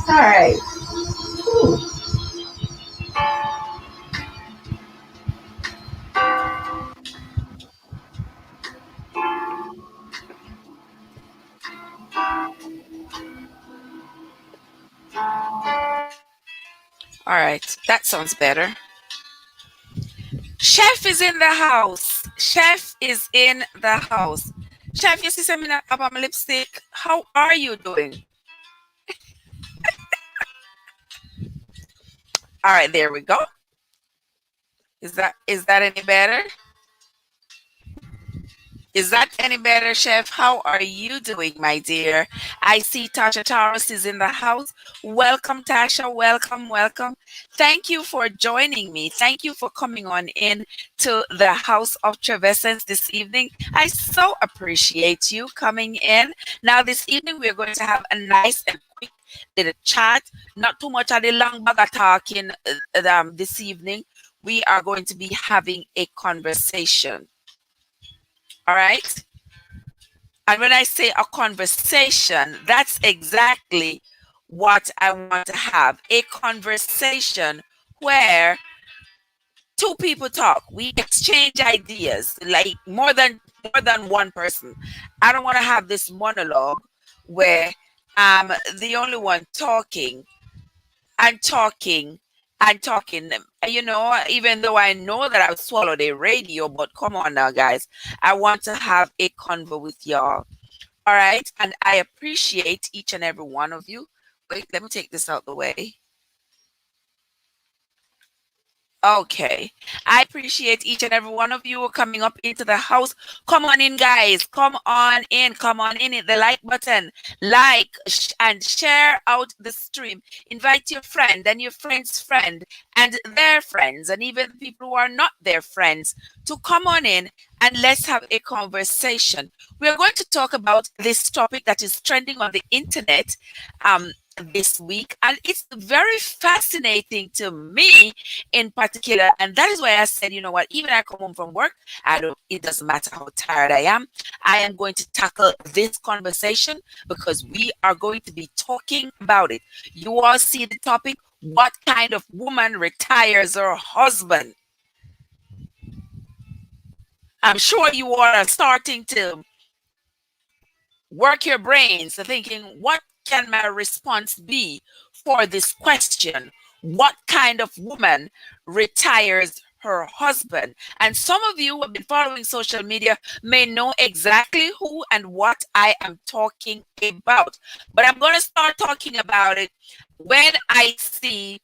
All right. Ooh. All right, that sounds better. Chef is in the house. Chef is in the house. Chef, you see something up on my lipstick? How are you doing? All right, there we go. Is that any better? Is that any better, Chef? How are you doing, my dear? I see Tasha Taros is in the house. Welcome, Tasha. Welcome, welcome. Thank you for joining me. Thank you for coming on in to the House of Trevessence this evening. I so appreciate you coming in. Now, this evening, we're going to have a nice and quick little chat. Not too much of the long bag of talking this evening. We are going to be having a conversation. All right. And when I say a conversation, that's exactly what I want to have, a conversation where two people talk. We exchange ideas, like more than one person. I don't want to have this monologue where I'm the only one talking and talking and talking. Even though I know that I've swallowed a radio, but come on now, guys. I want to have a convo with y'all. All right. And I appreciate each and every one of you. Wait, let me take this out the way. Okay. I appreciate each and every one of you coming up into the house. Come on in, guys. Come on in. Come on in. Hit the like button. And share out the stream. Invite your friend and your friend's friend and their friends and even the people who are not their friends to come on in and let's have a conversation. We're going to talk about this topic that is trending on the internet this week, and it's very fascinating to me in particular. And that is why I said, you know what, even I come home from work, it doesn't matter how tired I am going to tackle this conversation because we are going to be talking about it. You all see the topic: what kind of woman retires her husband? I'm sure you all are starting to work your brains, thinking, what can my response be for this question? What kind of woman retires her husband? And some of you who have been following social media may know exactly who and what I am talking about. But I'm going to start talking about it when I see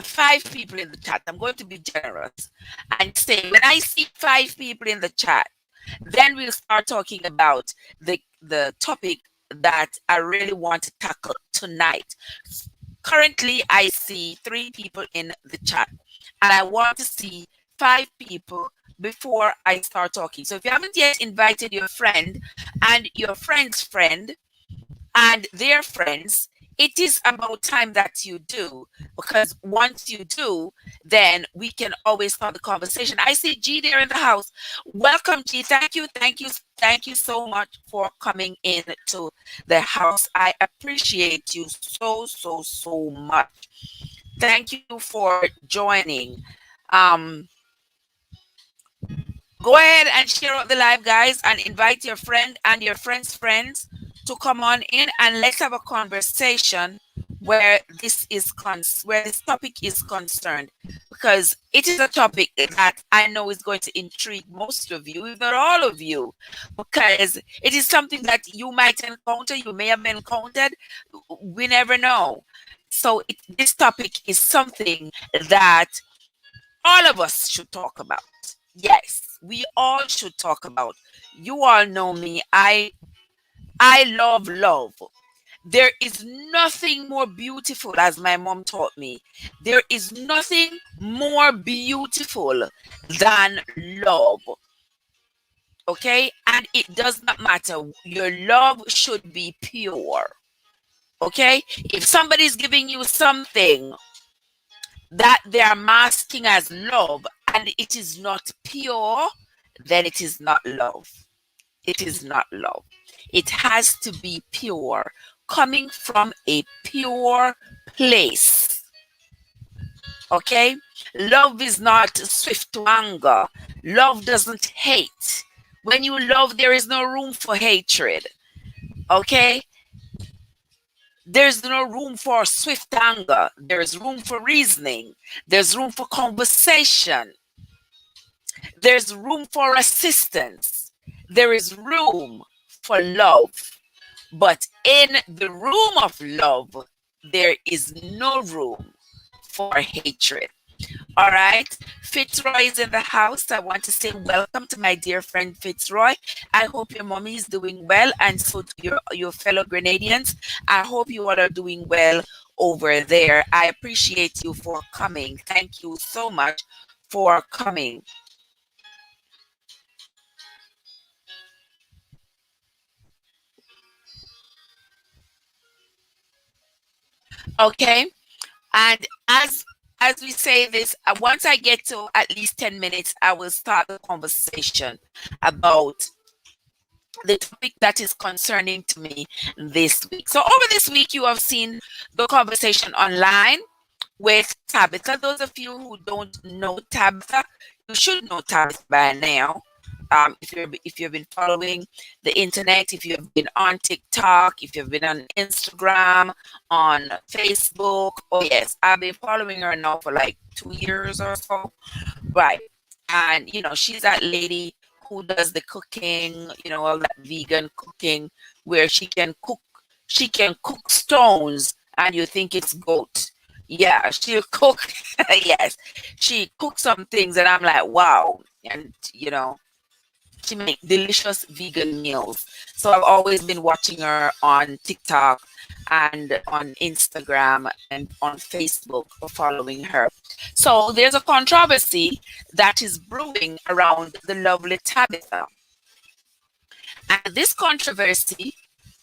5 people in the chat. I'm going to be generous and say, when I see 5 people in the chat, then we'll start talking about the topic that I really want to tackle tonight. Currently, I see 3 people in the chat, and I want to see 5 people before I start talking. So if you haven't yet invited your friend and your friend's friend and their friends, it is about time that you do, because once you do, then we can always start the conversation. I see G there in the house. Welcome, G. Thank you so much for coming in to the house. I appreciate you so much. Thank you for joining. Um, Go ahead and share out the live, guys, and invite your friend and your friend's friends to come on in and let's have a conversation where where this topic is concerned, because it is a topic that I know is going to intrigue most of you, if not all of you, because it is something that you might encounter, you may have encountered, we never know. So this topic is something that all of us should talk about. Yes, we all should talk about. You all know me. I love love. There is nothing more beautiful, as my mom taught me. There is nothing more beautiful than love. Okay? And it does not matter. Your love should be pure. Okay? If somebody's giving you something that they are masking as love and it is not pure, then it is not love. It is not love. It has to be pure, coming from a pure place. Okay? Love is not swift to anger. Love doesn't hate. When you love, there is no room for hatred. Okay? There's no room for swift anger. There's room for reasoning. There's room for conversation. There's room for assistance. There is room for love. But in the room of love, there is no room for hatred. All right. Fitzroy is in the house. I want to say welcome to my dear friend Fitzroy. I hope your mommy is doing well, and so to your fellow Grenadians. I hope you all are doing well over there. I appreciate you for coming. Thank you so much for coming. Okay. And as we say this, once I get to at least 10 minutes, I will start the conversation about the topic that is concerning to me this week. So over this week, you have seen the conversation online with Tabitha. Those of you who don't know Tabitha, you should know Tabitha by now. If you've been following the internet, if you've been on TikTok, if you've been on Instagram, on Facebook, oh yes, I've been following her now for like 2 years or so, right? And she's that lady who does the cooking, all that vegan cooking, where she can cook stones, and you think it's goat. Yeah, she'll cook. Yes, she cooks some things, and I'm like, wow. And she make delicious vegan meals. So I've always been watching her on TikTok and on Instagram and on Facebook, following her. So there's a controversy that is brewing around the lovely Tabitha. And this controversy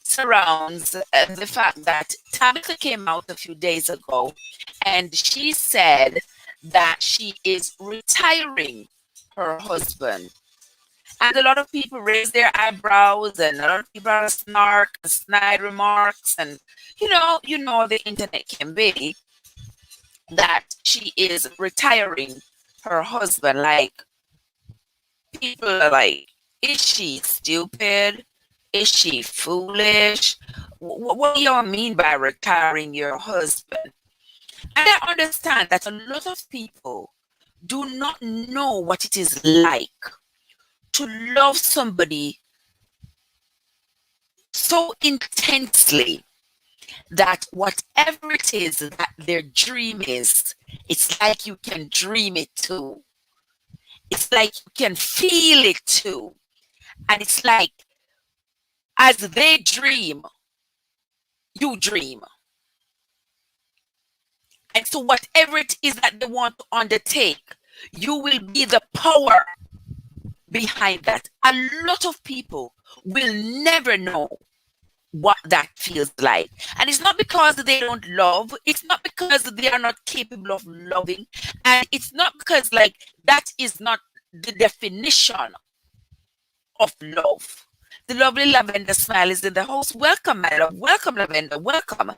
surrounds the fact that Tabitha came out a few days ago and she said that she is retiring her husband. And a lot of people raise their eyebrows, and a lot of people are snark and snide remarks, and the internet can be, that she is retiring her husband. Like, people are like, is she stupid? Is she foolish? What do y'all mean by retiring your husband? And I understand that a lot of people do not know what it is like to love somebody so intensely that whatever it is that their dream is, it's like you can dream it too. It's like you can feel it too. And it's like, as they dream, you dream. And so whatever it is that they want to undertake, you will be the power behind that. A lot of people will never know what that feels like. And it's not because they don't love, it's not because they are not capable of loving, and it's not because that is not the definition of love. The lovely Lavender Smile is in the house. Welcome, my love. Welcome, Lavender. Welcome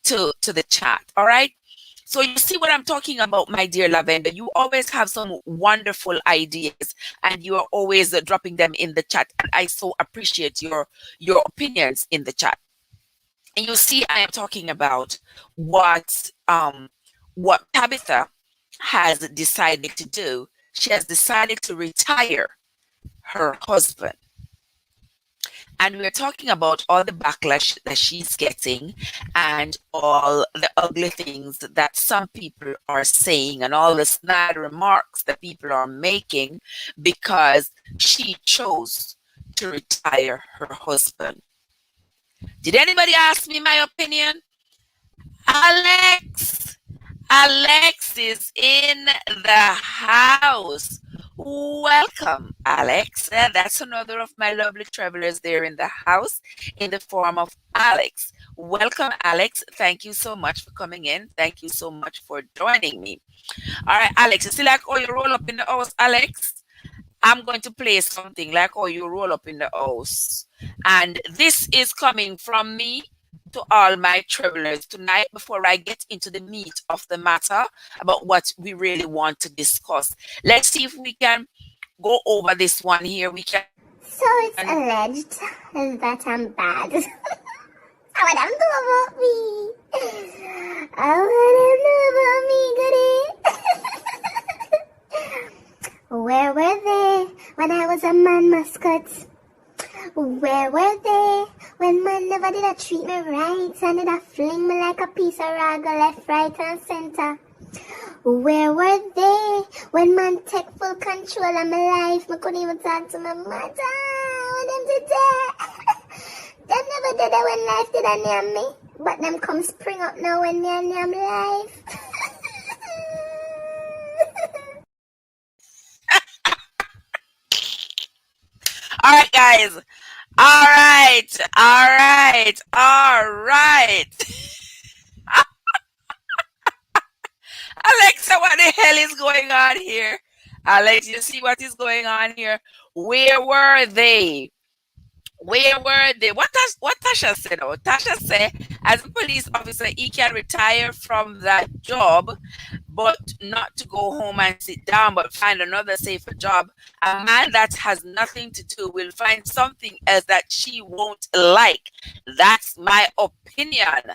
to the chat. All right. So you see what I'm talking about, my dear Lavender. You always have some wonderful ideas, and you are always dropping them in the chat. And I so appreciate your opinions in the chat. And you see, I am talking about what Tabitha has decided to do. She has decided to retire her husband. And we're talking about all the backlash that she's getting, and all the ugly things that some people are saying, and all the snide remarks that people are making because she chose to retire her husband. Did anybody ask me my opinion? Alex is in the house. Welcome, Alex. That's another of my lovely travelers there in the house, in the form of Alex. Welcome, Alex. Thank you so much for coming in. Thank you so much for joining me. All right, Alex, you see like, oh, you roll up in the house, Alex? I'm going to play something like how you roll up in the house. And this is coming from me to all my travelers tonight before I get into the meat of the matter about what we really want to discuss. Let's see if we can go over this one here. We can. So it's alleged that I'm bad. What them do about me? What them do about me, goody? Where were they when I was a man mascot? Where were they when man never did a treat me right and did a fling me like a piece of rag left, right and center? Where were they when man take full control of my life? I couldn't even talk to my mother. When them did that. Them never did that when life did a name me. But them come spring up now when they name life. All right, guys. All right. All right. All right. Alexa, what the hell is going on here? Alexa, you see what is going on here? Where were they? Where were they? What Tasha said? Oh, Tasha said, as a police officer, he can retire from that job, but not to go home and sit down, but find another safer job. A man that has nothing to do will find something else that she won't like. That's my opinion.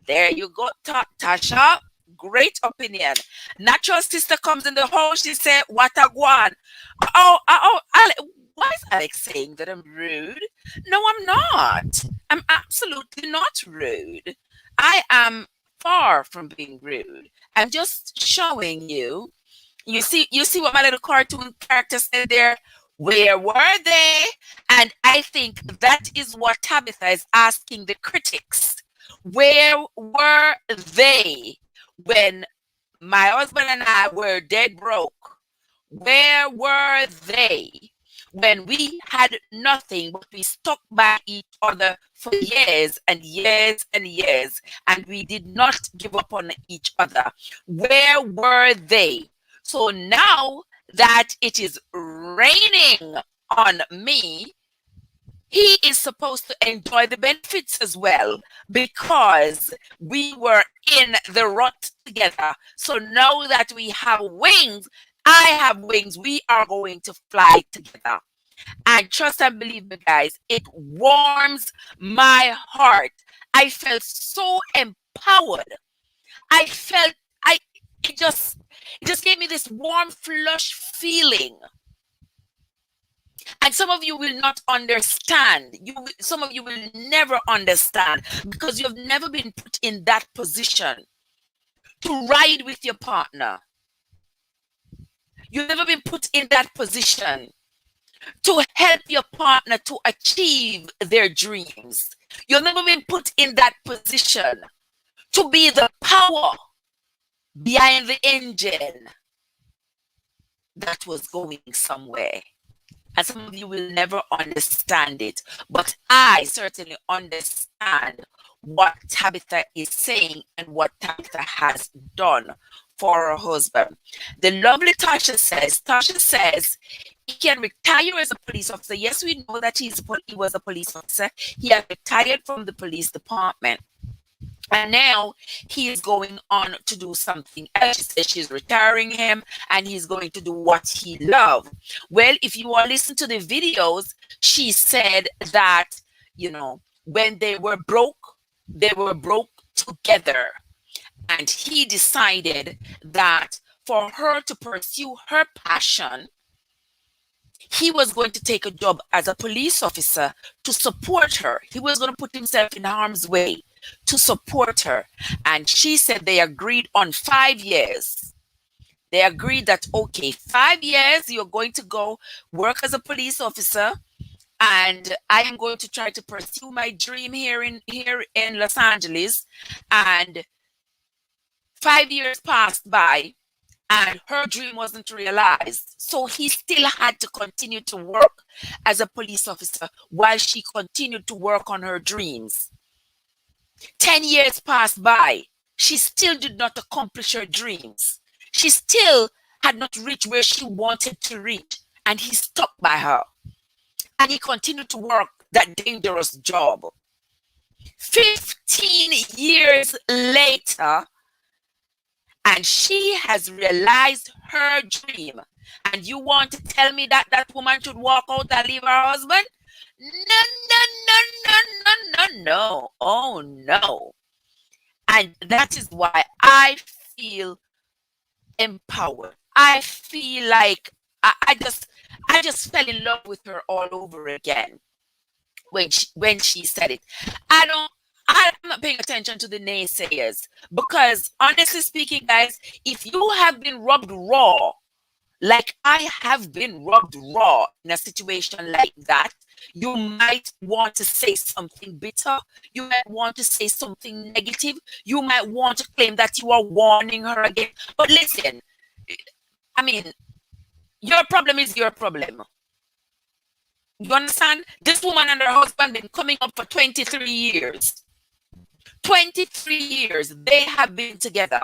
There you go, Tasha. Great opinion. Natural sister comes in the home. She said, "What a guan." Why is Alex saying that I'm rude? No, I'm not. I'm absolutely not rude. I am far from being rude. I'm just showing you. You see what my little cartoon character said there? Where were they? And I think that is what Tabitha is asking the critics. Where were they when my husband and I were dead broke? Where were they when we had nothing but we stuck by each other for years and years and years, and we did not give up on each other? Where were they? So now that it is raining on me, he is supposed to enjoy the benefits as well, because we were in the rut together. So now that we have wings, I have wings, we are going to fly together. And trust and believe me, guys, it warms my heart. I felt so empowered. I felt it just gave me this warm flush feeling. And some of you will not understand. Some of you will never understand, because you've never been put in that position to ride with your partner. You've never been put in that position to help your partner to achieve their dreams. You've never been put in that position to be the power behind the engine that was going somewhere. And some of you will never understand it, but I certainly understand what Tabitha is saying and what Tabitha has done for her husband. The lovely Tasha says he can retire as a police officer. Yes, we know that he was a police officer. He has retired from the police department. And now he is going on to do something else. She says she's retiring him and he's going to do what he loves. Well, if you all listen to the videos, she said that, when they were broke together. And he decided that for her to pursue her passion, he was going to take a job as a police officer to support her. He was going to put himself in harm's way to support her. And she said they agreed on 5 years. They agreed that, okay, 5 years, you're going to go work as a police officer, and I am going to try to pursue my dream here in Los Angeles. And 5 years passed by, and her dream wasn't realized. So he still had to continue to work as a police officer while she continued to work on her dreams. 10 years passed by. She still did not accomplish her dreams. She still had not reached where she wanted to reach. and he stuck by her. And he continued to work that dangerous job. 15 years later, and she has realized her dream. And you want to tell me that that woman should walk out and leave her husband? No, no, no, no, no, no, no. Oh, no. And that is why I feel empowered. I feel like I just fell in love with her all over again when she said it. I'm not paying attention to the naysayers, because honestly speaking, guys, if you have been rubbed raw, like I have been rubbed raw in a situation like that, you might want to say something bitter. You might want to say something negative. You might want to claim that you are warning her again. But listen, I mean, your problem is your problem. You understand? This woman and her husband been coming up for 23 years. 23 years they have been together.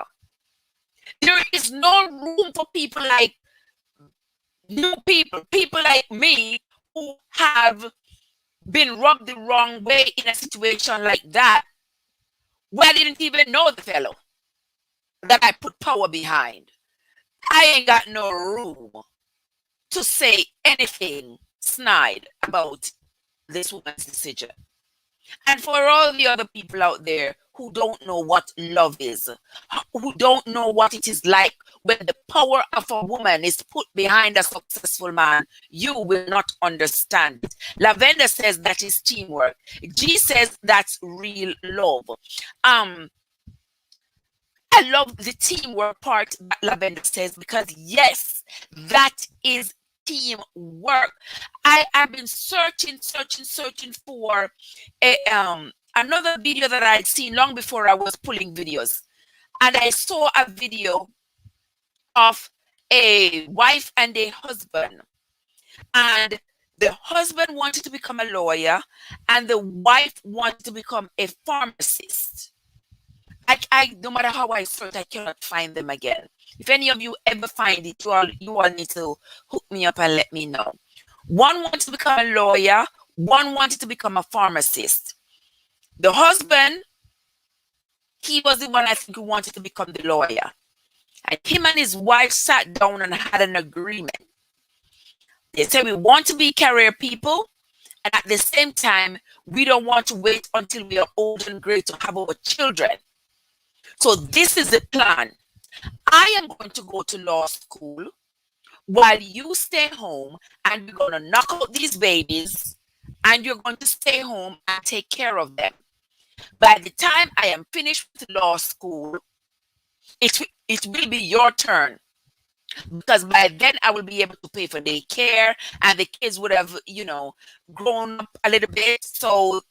There is no room for people like new people like me who have been rubbed the wrong way in a situation like that, where I didn't even know the fellow that I put power behind. I ain't got no room to say anything snide about this woman's decision. And for all the other people out there who don't know what love is, who don't know what it is like when the power of a woman is put behind a successful man, you will not understand it. Lavender says that is teamwork. G says that's real love. I love the teamwork part that Lavender says, because yes, that is teamwork. I have been searching for a another video that I'd seen long before I was pulling videos, and I saw a video of a wife and a husband, and the husband wanted to become a lawyer and the wife wanted to become a pharmacist. I no matter how I search, I cannot find them again. If any of you ever find it, you all need to hook me up and let me know. One wanted to become a lawyer, one wanted to become a pharmacist. The husband, he was the one I think who wanted to become the lawyer. And him and his wife sat down and had an agreement. They said, we want to be career people, and at the same time, we don't want to wait until we are old and gray to have our children. So this is the plan. I am going to go to law school while you stay home, and we're going to knock out these babies, and you're going to stay home and take care of them. By the time I am finished with law school, it will be your turn, because by then I will be able to pay for daycare, and the kids would have, grown up a little bit, so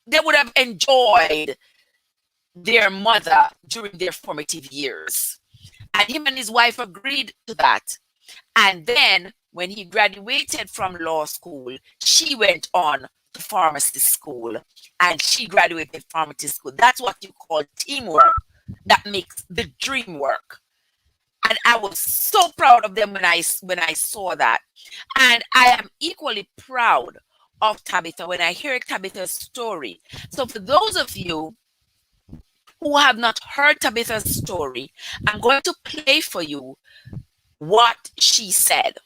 they would have enjoyed their mother during their formative years. And him and his wife agreed to that. And then when he graduated from law school, she went on to pharmacy school, and she graduated pharmacy school. That's what you call teamwork. That makes the dream work. And I was so proud of them when I saw that. And I am equally proud of Tabitha when I hear Tabitha's story. So for those of you who have not heard Tabitha's story, I'm going to play for you what she said.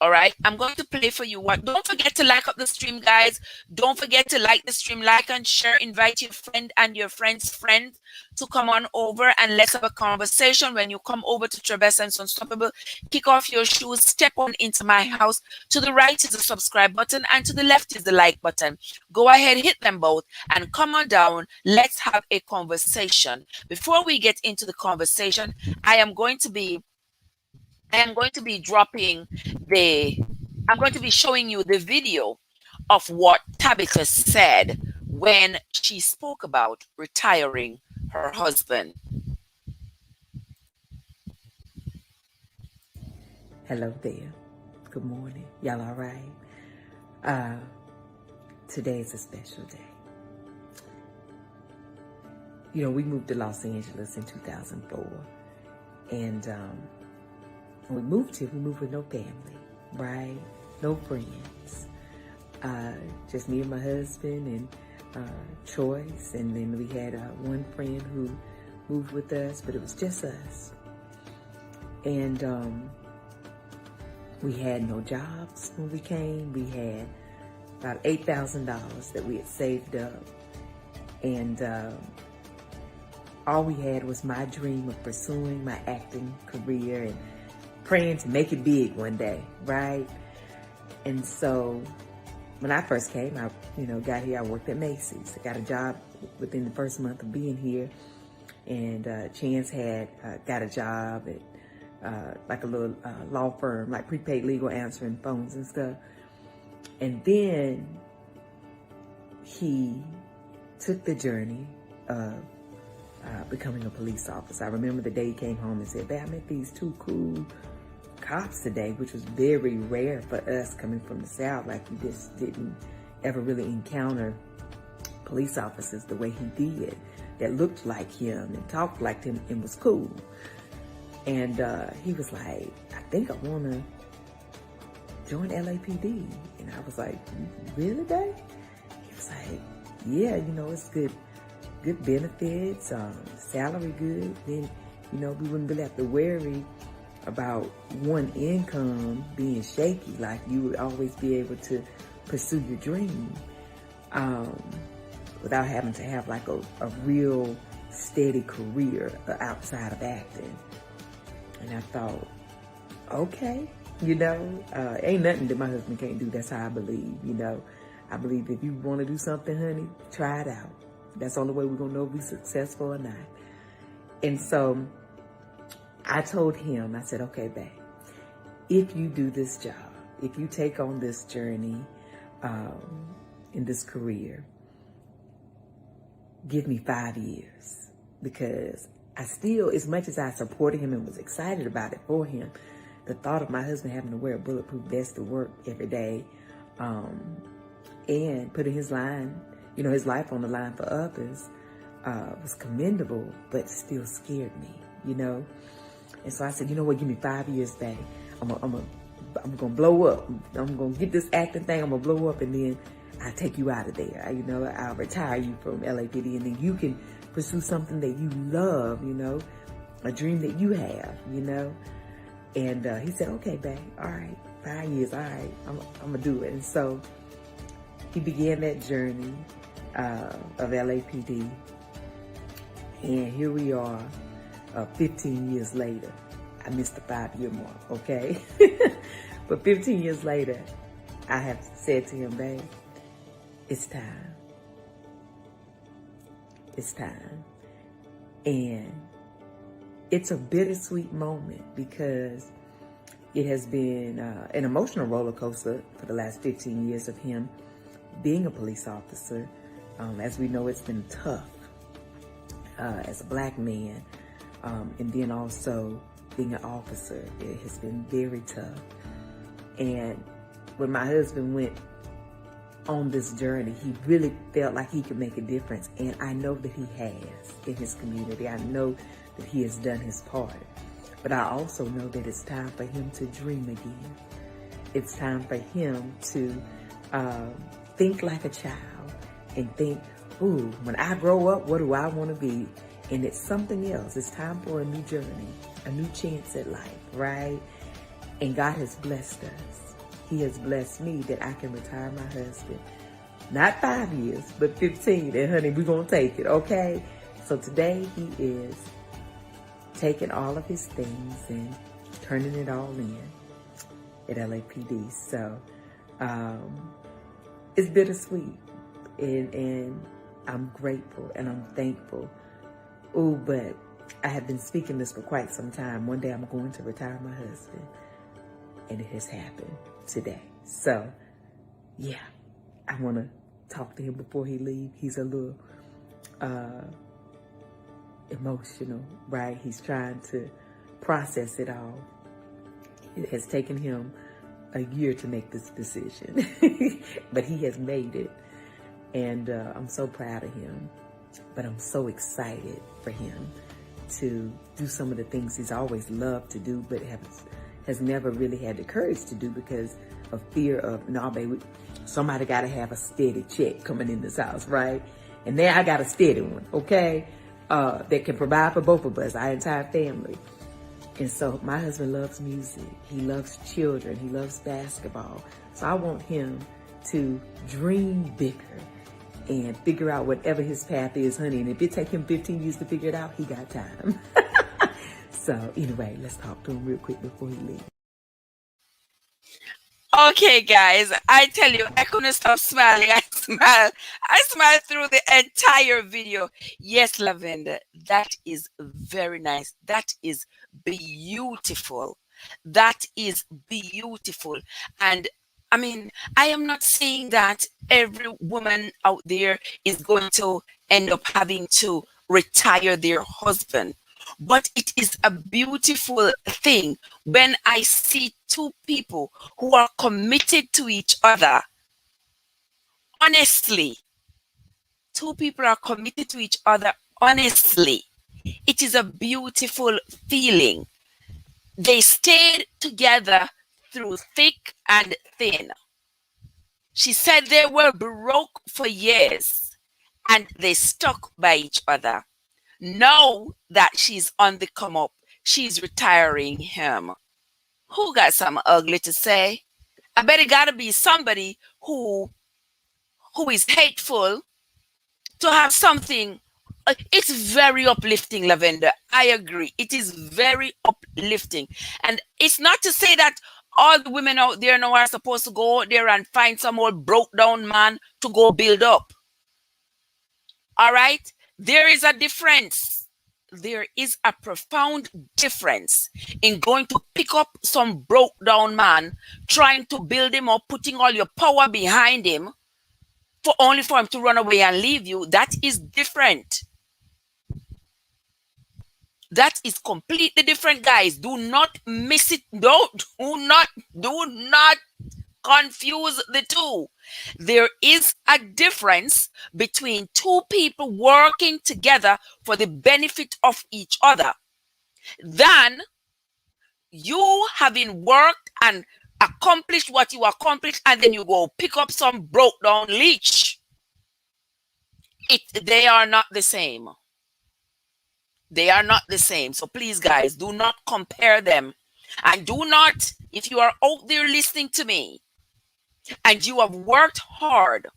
All right, I'm going to play for you what. Don't forget to like up the stream, guys. Don't forget to like the stream, like and share. Invite your friend and your friend's friend to come on over and let's have a conversation. When you come over to Trebesense Unstoppable, kick off your shoes, step on into my house. To the right is the subscribe button, and to the left is the like button. Go ahead, hit them both, and come on down. Let's have a conversation. Before we get into the conversation, I'm going to be showing you the video of what Tabitha said when she spoke about retiring her husband. Hello there. Good morning. Y'all all right? Today is a special day. We moved to Los Angeles in 2004. And When we moved here, we moved with no family, right? No friends. Just me and my husband and Choice. And then we had one friend who moved with us, but it was just us. And we had no jobs when we came. We had about $8,000 that we had saved up. And all we had was my dream of pursuing my acting career and praying to make it big one day, right? And so when I first came, I got here, I worked at Macy's. I got a job within the first month of being here. And Chance had got a job at like a little law firm, like prepaid legal, answering phones and stuff. And then he took the journey of becoming a police officer. I remember the day he came home and said, "Babe, I met these two cool cops today," which was very rare for us coming from the South. Like, we just didn't ever really encounter police officers the way he did, that looked like him and talked like him and was cool. And he was like, "I think I want to join LAPD." And I was like, "Really, babe?" He was like, "Yeah, it's good benefits, salary good. Then, we wouldn't really have to worry about one income being shaky. Like, you would always be able to pursue your dream without having to have like a real steady career outside of acting." And I thought, okay, ain't nothing that my husband can't do. That's how I believe, I believe if you want to do something, honey, try it out. That's the only way we're going to know if we're successful or not. And so I told him, I said, "Okay, babe, if you do this job, if you take on this journey in this career, give me 5 years." Because I still, as much as I supported him and was excited about it for him, the thought of my husband having to wear a bulletproof vest to work every day and putting his life on the line for others was commendable, but still scared me, And so I said, "You know what, give me 5 years, babe. I'm going to blow up. I'm going to get this acting thing. I'm going to blow up, and then I'll take you out of there. I'll retire you from LAPD, and then you can pursue something that you love, a dream that you have, And he said, "Okay, babe, all right, 5 years, all right, I'm going to do it." And so he began that journey of LAPD. And here we are, 15 years later. I missed the 5-year mark, okay? But 15 years later, I have said to him, "Babe, it's time. It's time." And it's a bittersweet moment because it has been an emotional roller coaster for the last 15 years of him being a police officer. As we know, it's been tough as a black man. And then also being an officer, it has been very tough. And when my husband went on this journey, he really felt like he could make a difference. And I know that he has in his community. I know that he has done his part. But I also know that it's time for him to dream again. It's time for him to think like a child and think, "Ooh, when I grow up, what do I want to be?" And it's something else. It's time for a new journey, a new chance at life, right? And God has blessed us. He has blessed me that I can retire my husband. Not 5 years, but 15. And honey, we're going to take it, okay? So today he is taking all of his things and turning it all in at LAPD. So it's bittersweet. And I'm grateful and I'm thankful. Oh, but I have been speaking this for quite some time. One day I'm going to retire my husband. And it has happened today. So, yeah, I want to talk to him before he leaves. He's a little emotional, right? He's trying to process it all. It has taken him a year to make this decision, but he has made it. And I'm so proud of him, but I'm so excited for him to do some of the things he's always loved to do, but has never really had the courage to do because of fear of, no, baby, somebody got to have a steady check coming in this house, right? And now I got a steady one, okay, that can provide for both of us, our entire family. And so my husband loves music. He loves children. He loves basketball. So I want him to dream bigger and figure out whatever his path is, honey. And if it take him 15 years to figure it out, he got time. So anyway, let's talk to him real quick before he leaves. Okay, guys, I tell you, I couldn't stop smiling. I smiled through the entire video. Yes, Lavender, that is very nice. That is beautiful. That is beautiful. And I mean, I am not saying that every woman out there is going to end up having to retire their husband. But it is a beautiful thing when I see two people who are committed to each other. Honestly, two people are committed to each other honestly. It is a beautiful feeling. They stayed together through thick and thin. She said they were broke for years and they stuck by each other. Now that she's on the come up, she's retiring him. Who got something ugly to say? I bet it gotta be somebody who is hateful to have something. It's very uplifting, Lavender. I agree. It is very uplifting. And it's not to say that all the women out there now are supposed to go out there and find some old broke down man to go build up. All right? There is a difference. There is a profound difference in going to pick up some broke down man, trying to build him up, putting all your power behind him, only for him to run away and leave you. That is different. That is completely different, guys. Do not miss it. Do not confuse the two. There is a difference between two people working together for the benefit of each other than you having worked and accomplished what you accomplished and then you go pick up some broke down leech. They are not the same. They are not the same. So please, guys, do not compare them. And do not, if you are out there listening to me, and you have worked hard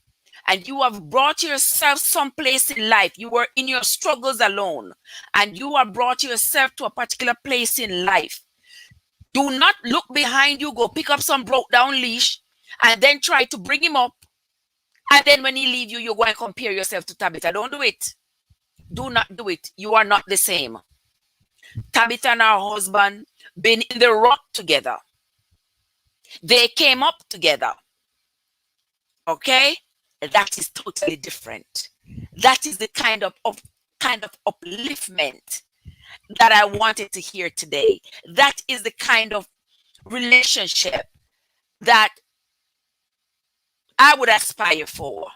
and you have brought yourself someplace in life, you were in your struggles alone and you have brought yourself to a particular place in life, do not look behind you, go pick up some broke down leash and then try to bring him up, and then when he leave you, you go and compare yourself to Tabitha. Don't do it. Do not do it. You are not the same. Tabitha and her husband been in the rock together. They came up together. Okay, that is totally different. That is the kind of upliftment that I wanted to hear today. That is the kind of relationship that I would aspire for.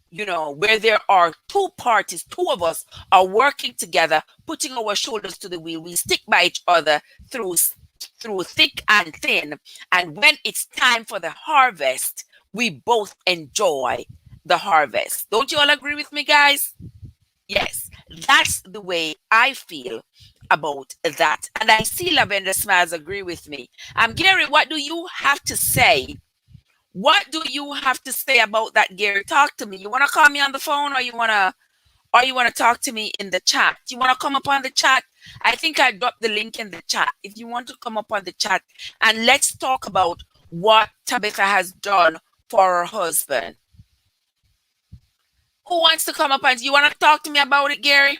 You know, where there are two parties, two of us are working together, putting our shoulders to the wheel. We stick by each other through thick and thin. And when it's time for the harvest, we both enjoy the harvest. Don't you all agree with me, guys? Yes, that's the way I feel about that. And I see Lavender Smiles agree with me. Gary, what do you have to say? What do you have to say about that, Gary? Talk to me. You want to call me on the phone, or you want to talk to me in the chat? You want to come up on the chat? I think I dropped the link in the chat. If you want to come up on the chat and let's talk about what Tabitha has done for her husband. Who wants to come up and you want to talk to me about it, Gary?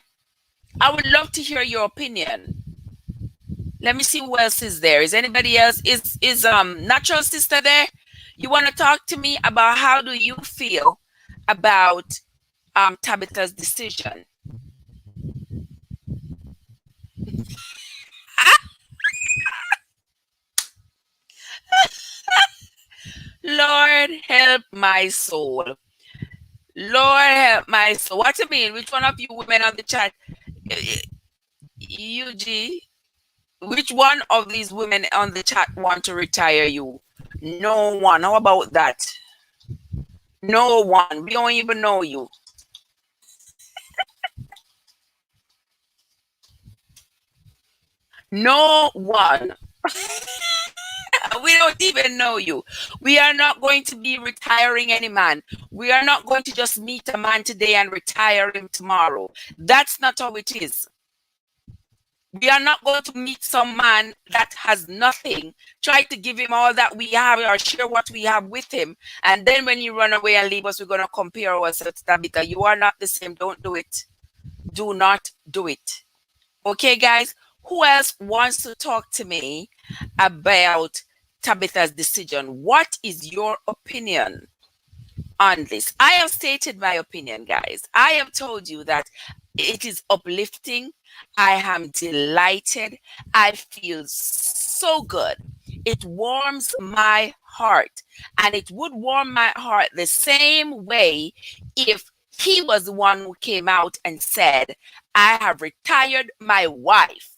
I would love to hear your opinion. Let me see who else is there. Is anybody else? Is Natural Sister there? You want to talk to me about how do you feel about Tabitha's decision? Lord help my soul. Lord help my soul. What do you mean? Which one of you women on the chat? UG, Which one of these women on the chat want to retire you? No one. How about that? No one. We don't even know you. No one. We don't even know you. We are not going to be retiring any man. We are not going to just meet a man today and retire him tomorrow. That's not how it is. We are not going to meet some man that has nothing, try to give him all that we have or share what we have with him. And then when you run away and leave us, we're going to compare ourselves to Tabitha. You are not the same. Don't do it. Do not do it. Okay, guys? Who else wants to talk to me about Tabitha's decision? What is your opinion on this? I have stated my opinion, guys. I have told you that it is uplifting. I am delighted. I feel so good. It warms my heart. And it would warm my heart the same way if he was the one who came out and said, I have retired my wife.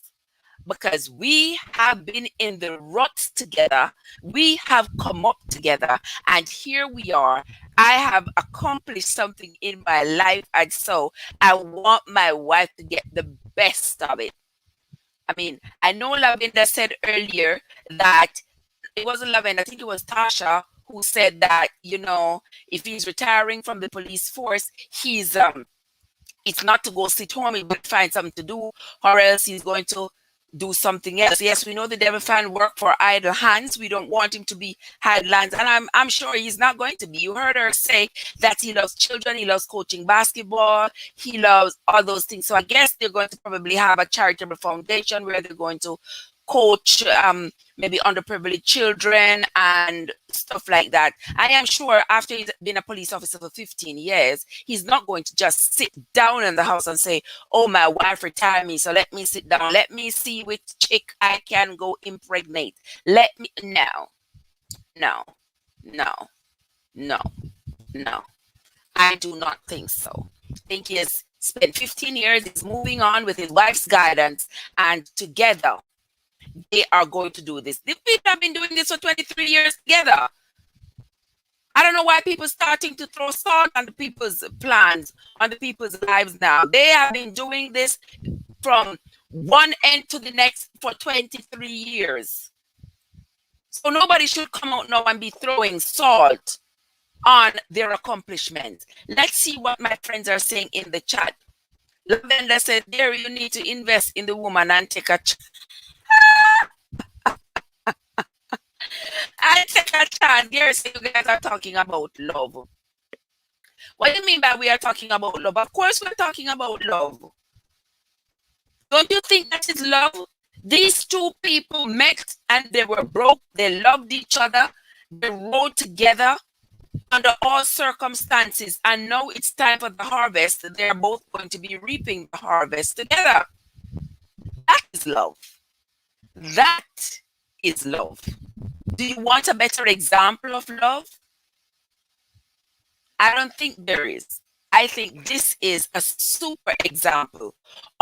Because we have been in the ruts together. We have come up together. And here we are. I have accomplished something in my life. And so I want my wife to get the best of it. I mean, I know Lavenda said earlier that it wasn't Lavenda, I think it was Tasha who said that, you know, if he's retiring from the police force, he's it's not to go sit home, but find something to do, or else he's going to do something else. Yes, we know the devil find work for idle hands. We don't want him to be idle hands, and I'm sure he's not going to be. You heard her say that he loves children, he loves coaching basketball, he loves all those things. So I guess they're going to probably have a charitable foundation where they're going to coach maybe underprivileged children and stuff like that. I am sure after he's been a police officer for 15 years, he's not going to just sit down in the house and say, oh, my wife retired me, so let me sit down. Let me see which chick I can go impregnate. No. I do not think so. I think he has spent 15 years, he's moving on with his wife's guidance, and together, they are going to do this. The people have been doing this for 23 years together. I don't know why people are starting to throw salt on the people's plans, on the people's lives now. They have been doing this from one end to the next for 23 years. So nobody should come out now and be throwing salt on their accomplishments. Let's see what my friends are saying in the chat. Lavenda said, Gary, you need to invest in the woman and take a I take a chance. Gary said you guys are talking about love. What do you mean by we are talking about love? Of course we're talking about love. Don't you think that is love? These two people met and they were broke. They loved each other. They rode together under all circumstances. And now it's time for the harvest. They're both going to be reaping the harvest together. That is love. That is love. Do you want a better example of love? I don't think there is. I think this is a super example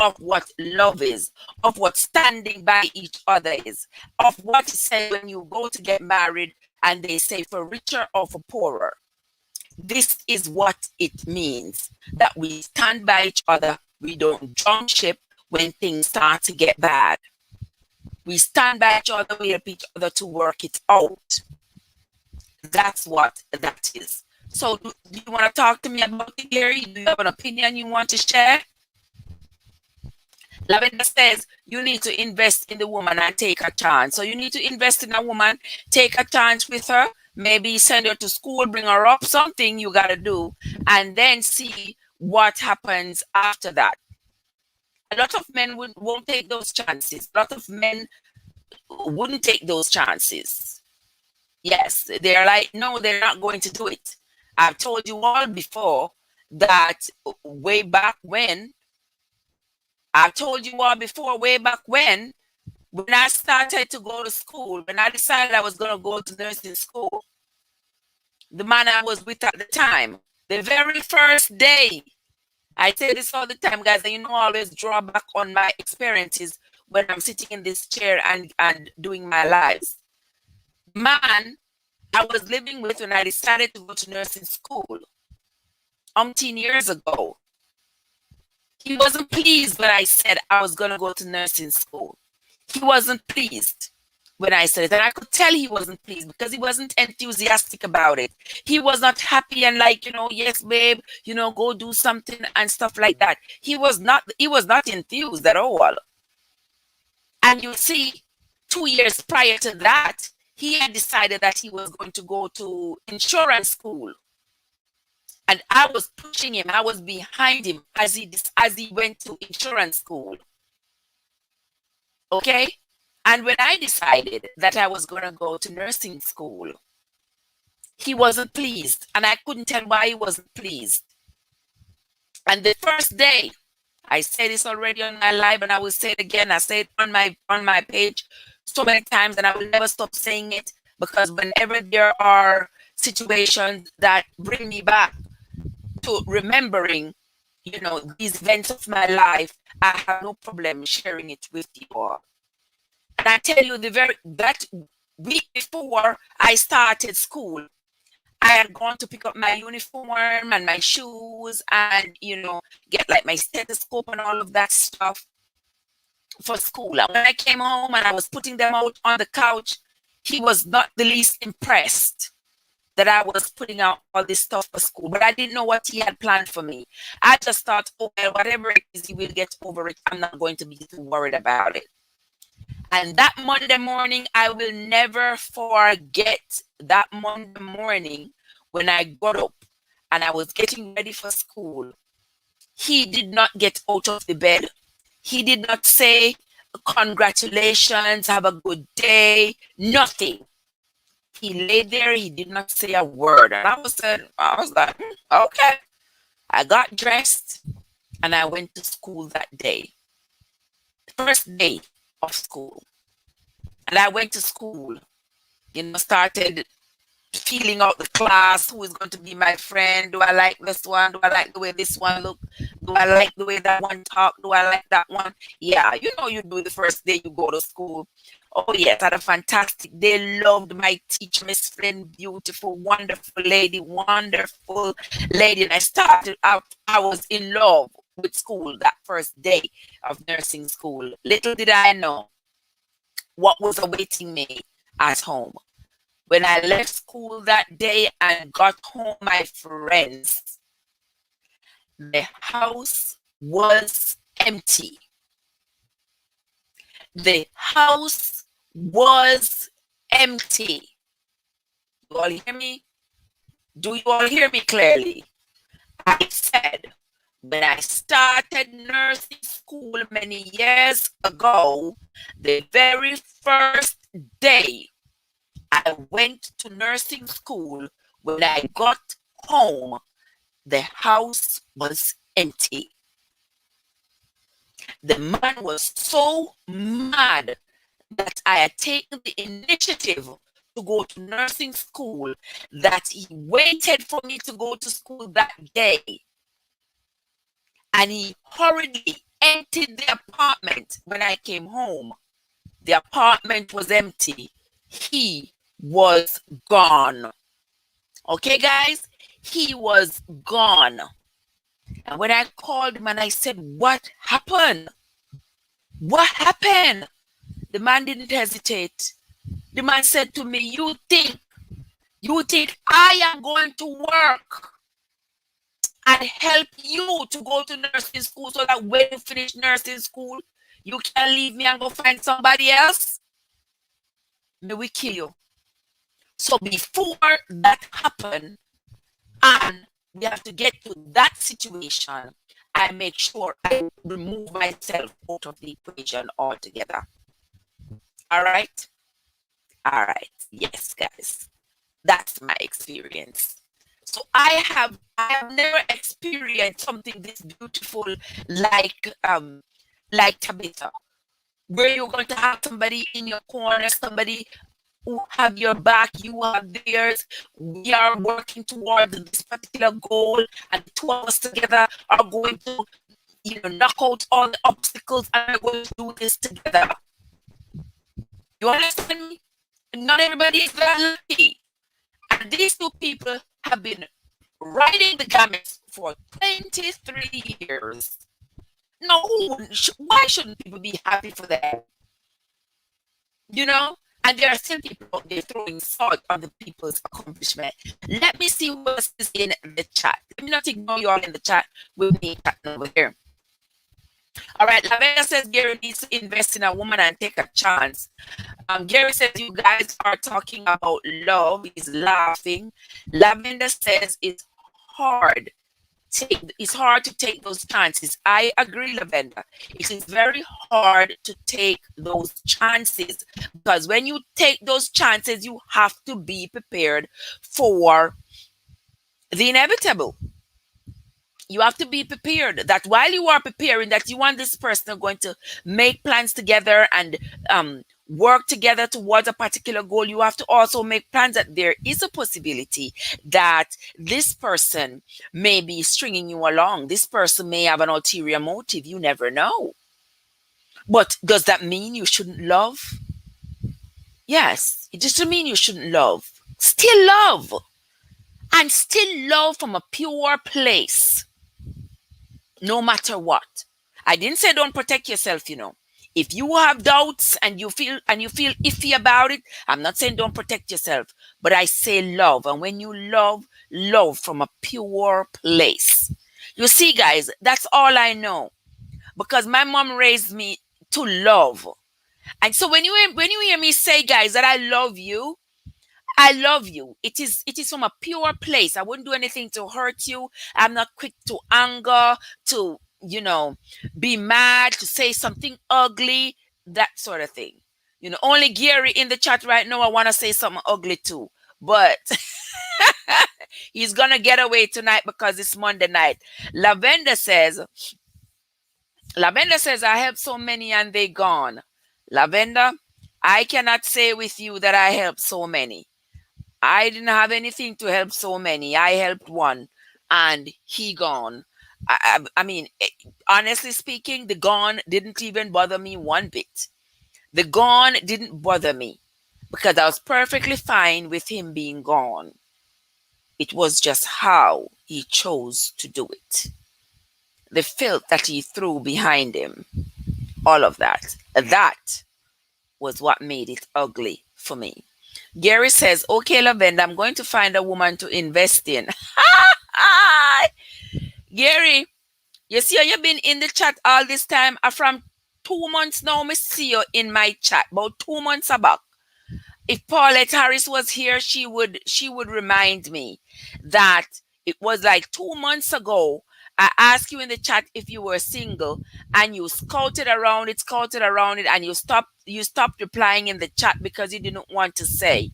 of what love is, of what standing by each other is, of what is said when you go to get married and they say for richer or for poorer. This is what it means, that we stand by each other. We don't jump ship when things start to get bad. We stand by each other, we help each other to work it out. That's what that is. So do you want to talk to me about it, Gary? Do you have an opinion you want to share? Lavenda says you need to invest in the woman and take a chance. So you need to invest in a woman, take a chance with her, maybe send her to school, bring her up, something you got to do, and then see what happens after that. A lot of men won't take those chances. A lot of men wouldn't take those chances. Yes, they're like, no, they're not going to do it. I've told you all before that way back when I started to go to school, when I decided I was going to go to nursing school, the man I was with at the time, the very first day, I say this all the time, guys, and you know, I always draw back on my experiences when I'm sitting in this chair and doing my lives. Man, I was living with when I decided to go to nursing school 10 years ago. He wasn't pleased when I said I was going to go to nursing school. He wasn't pleased when I said it. And I could tell he wasn't pleased because he wasn't enthusiastic about it. He was not happy and like, yes, babe, go do something and stuff like that. He was not enthused at all. And you see, 2 years prior to that, he had decided that he was going to go to insurance school. And I was pushing him. I was behind him as he went to insurance school. Okay? And when I decided that I was going to go to nursing school, he wasn't pleased. And I couldn't tell why he wasn't pleased. And the first day, I said this already on my live, and I will say it again. I say it on my page so many times, and I will never stop saying it, because whenever there are situations that bring me back to remembering, these events of my life, I have no problem sharing it with you all. And I tell you, that week before I started school, I had gone to pick up my uniform and my shoes and, get like my stethoscope and all of that stuff for school. And when I came home and I was putting them out on the couch, he was not the least impressed that I was putting out all this stuff for school. But I didn't know what he had planned for me. I just thought, oh, well, whatever it is, he will get over it. I'm not going to be too worried about it. And that Monday morning, I will never forget that Monday morning when I got up and I was getting ready for school. He did not get out of the bed. He did not say, congratulations, have a good day, nothing. He lay there, he did not say a word. And I was like, okay. I got dressed and I went to school that day. First day of school. And I went to school, started feeling out the class, who is going to be my friend. Do I like this one? Do I like the way this one look? Do I like the way that one talk? Do I like that one? Yeah, you do the first day you go to school. Oh yes, I had a fantastic day. Loved my teacher, Miss Flynn, beautiful, wonderful lady. And I started out, I was in love with school that first day of nursing school. Little did I know what was awaiting me at home. When I left school that day and got home, my friends, the house was empty. The house was empty. You all hear me? Do you all hear me clearly? I said, when I started nursing school many years ago, the very first day I went to nursing school, when I got home, the house was empty. The man was so mad that I had taken the initiative to go to nursing school that he waited for me to go to school that day. And he hurriedly emptied the apartment when I came home. The apartment was empty. He was gone. Okay, guys? He was gone. And when I called him and I said, what happened? What happened? The man didn't hesitate. The man said to me, you think I am going to work and help you to go to nursing school so that when you finish nursing school, you can leave me and go find somebody else? May we kill you. So before that happened, and we have to get to that situation, I make sure I remove myself out of the equation altogether. All right? All right. Yes, guys. That's my experience. So I have never experienced something this beautiful like Tabitha, where you're going to have somebody in your corner, somebody who have your back, you have theirs. We are working towards this particular goal, and the two of us together are going to knock out all the obstacles, and we're going to do this together. You understand me? Not everybody is that lucky. And these two people have been riding the gamut for 23 years. No, why shouldn't people be happy for them? And there are still people out there throwing salt on the people's accomplishment. Let me see what is in the chat. Let me not ignore you all in the chat with me chatting over here. All right, Lavender says Gary needs to invest in a woman and take a chance. Gary says you guys are talking about love. He's laughing. Lavender says it's hard. It's hard to take those chances. I agree, Lavender. It is very hard to take those chances because when you take those chances, you have to be prepared for the inevitable. You have to be prepared that while you are preparing, that you and this person are going to make plans together and work together towards a particular goal. You have to also make plans that there is a possibility that this person may be stringing you along. This person may have an ulterior motive. You never know. But does that mean you shouldn't love? Yes, it doesn't mean you shouldn't love. Still love. And still love from a pure place. No matter what. I didn't say don't protect yourself, If you have doubts and you feel iffy about it, I'm not saying don't protect yourself, but I say love. And when you love from a pure place. You see, guys, that's all I know. Because my mom raised me to love. And so when you hear me say, guys, that I love you, I love you. It is from a pure place. I wouldn't do anything to hurt you. I'm not quick to anger, to, be mad, to say something ugly, that sort of thing. Only Gary in the chat right now, I want to say something ugly too. But he's going to get away tonight because it's Monday night. Lavender says, I helped so many and they gone. Lavender, I cannot say with you that I helped so many. I didn't have anything to help so many. I helped one and he gone. I mean, honestly speaking, the gone didn't even bother me one bit. The gone didn't bother me because I was perfectly fine with him being gone. It was just how he chose to do it. The filth that he threw behind him, all of that. That was what made it ugly for me. Gary says, okay, Lavender, I'm going to find a woman to invest in. Gary, you see you've been in the chat all this time. From 2 months now, I see you in my chat. About 2 months back. If Paulette Harris was here, she would remind me that it was like 2 months ago. I asked you in the chat if you were single, and you scouted around it, and you stopped replying in the chat because you didn't want to say.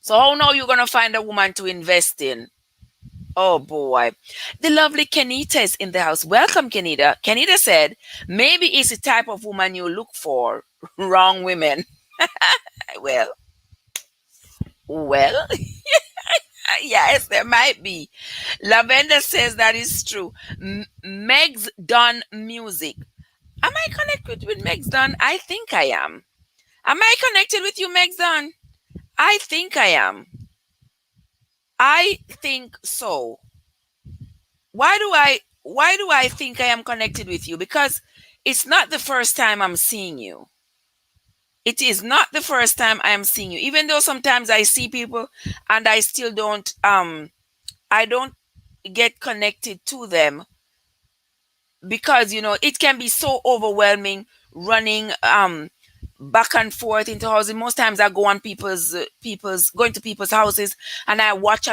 So how now you're gonna find a woman to invest in? Oh boy. The lovely Kenita is in the house. Welcome, Kenita. Kenita said, maybe it's the type of woman you look for. Wrong women. Well, yes, there might be. Lavender says that is true. Meg's Dunn Music. Am I connected with Meg's Dunn? I think I am. Am I connected with you, Meg's Dunn? I think I am. I think so. Why do I think I am connected with you? Because it's not the first time I'm seeing you. It is not the first time I am seeing you. Even though sometimes I see people and I still don't I don't get connected to them because it can be so overwhelming running back and forth into housing. Most times I go on going to people's houses and I watch,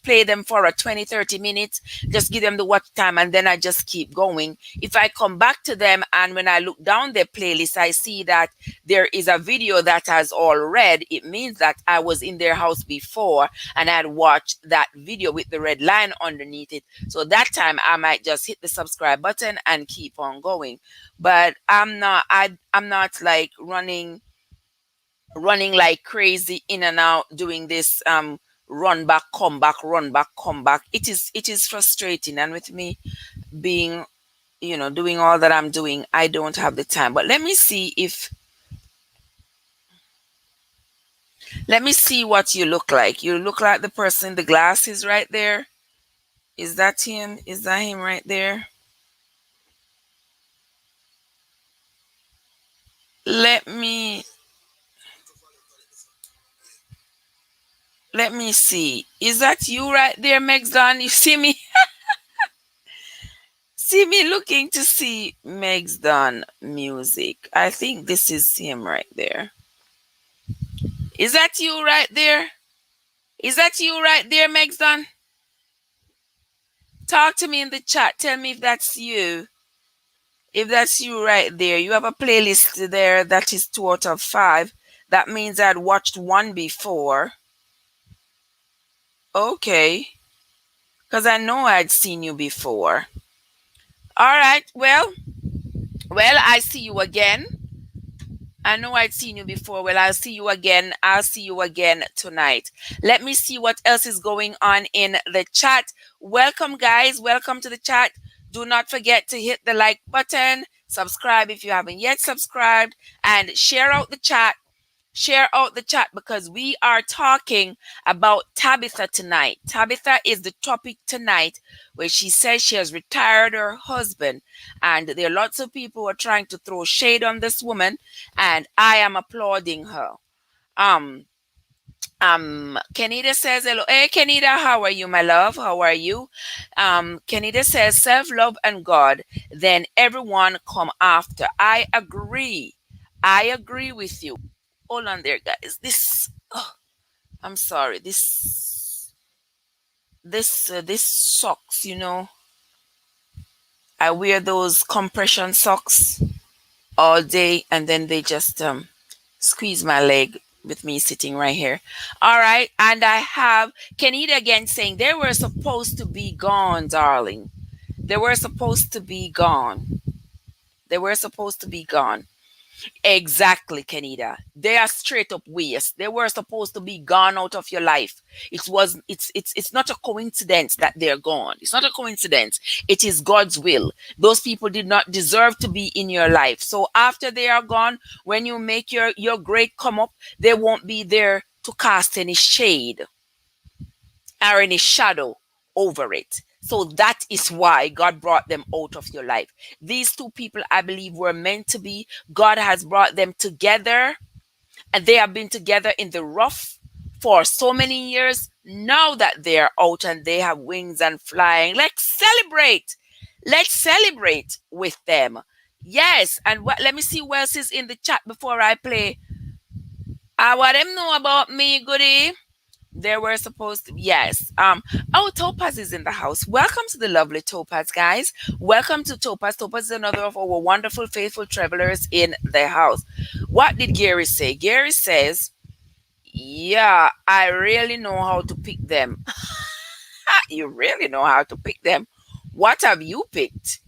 play them for a 20-30 minutes, just give them the watch time, and then I just keep going. If I come back to them and when I look down their playlist, I see that there is a video that has all red, it means that I was in their house before and I had watched that video with the red line underneath it. So that time I might just hit the subscribe button and keep on going. But I'm not like running like crazy in and out doing this run back, come back. It is frustrating. And with me, being, doing all that I'm doing, I don't have the time. But let me see what you look like. You look like the person in the glasses right there. Is that him? Is that him right there? Let me see. Is that you right there, Meg's You see me? See me looking to see Meg's music. I think this is him right there. Is that you right there? Is that you right there, Meg's Talk to me in the chat. Tell me if that's you. If that's you right there. You have a playlist there that is 2 out of 5. That means I'd watched one before. Okay. Because I know I'd seen you before. All right. Well, I see you again. I know I'd seen you before. Well, I'll see you again. I'll see you again tonight. Let me see what else is going on in the chat. Welcome, guys. Welcome to the chat. Do not forget to hit the like button, subscribe if you haven't yet subscribed, and share out the chat. Share out the chat because we are talking about Tabitha tonight. Tabitha is the topic tonight, where she says she has retired her husband, and there are lots of people who are trying to throw shade on this woman, and I am applauding her. Kenita says hello. Hey, Kenita, how are you, my love? How are you? Kenita says self-love and God, then everyone come after. I agree. I agree with you. Hold on there, guys. I'm sorry. This socks, I wear those compression socks all day, and then they just squeeze my leg with me sitting right here. All right, and I have Kenita again saying they were supposed to be gone, darling. They were supposed to be gone. They were supposed to be gone. Exactly, Kenita. They are straight up waste. They were supposed to be gone out of your life. It's not a coincidence that they're gone. It's not a coincidence. It is God's will. Those people did not deserve to be in your life. So after they are gone, when you make your great come up, they won't be there to cast any shade or any shadow over it. So that is why God brought them out of your life. These two people, I believe, were meant to be. God has brought them together, and they have been together in the rough for so many years. Now that they're out and they have wings and flying, let's celebrate. Let's celebrate with them. Yes, and let me see what else is in the chat before I play. What them know about me, goodie? They were supposed to, yes. Oh, Topaz is in the house. Welcome to the lovely Topaz, guys. Welcome to Topaz. Topaz is another of our wonderful, faithful travelers in the house. What did Gary say? Gary says, yeah, I really know how to pick them. You really know how to pick them. What have you picked?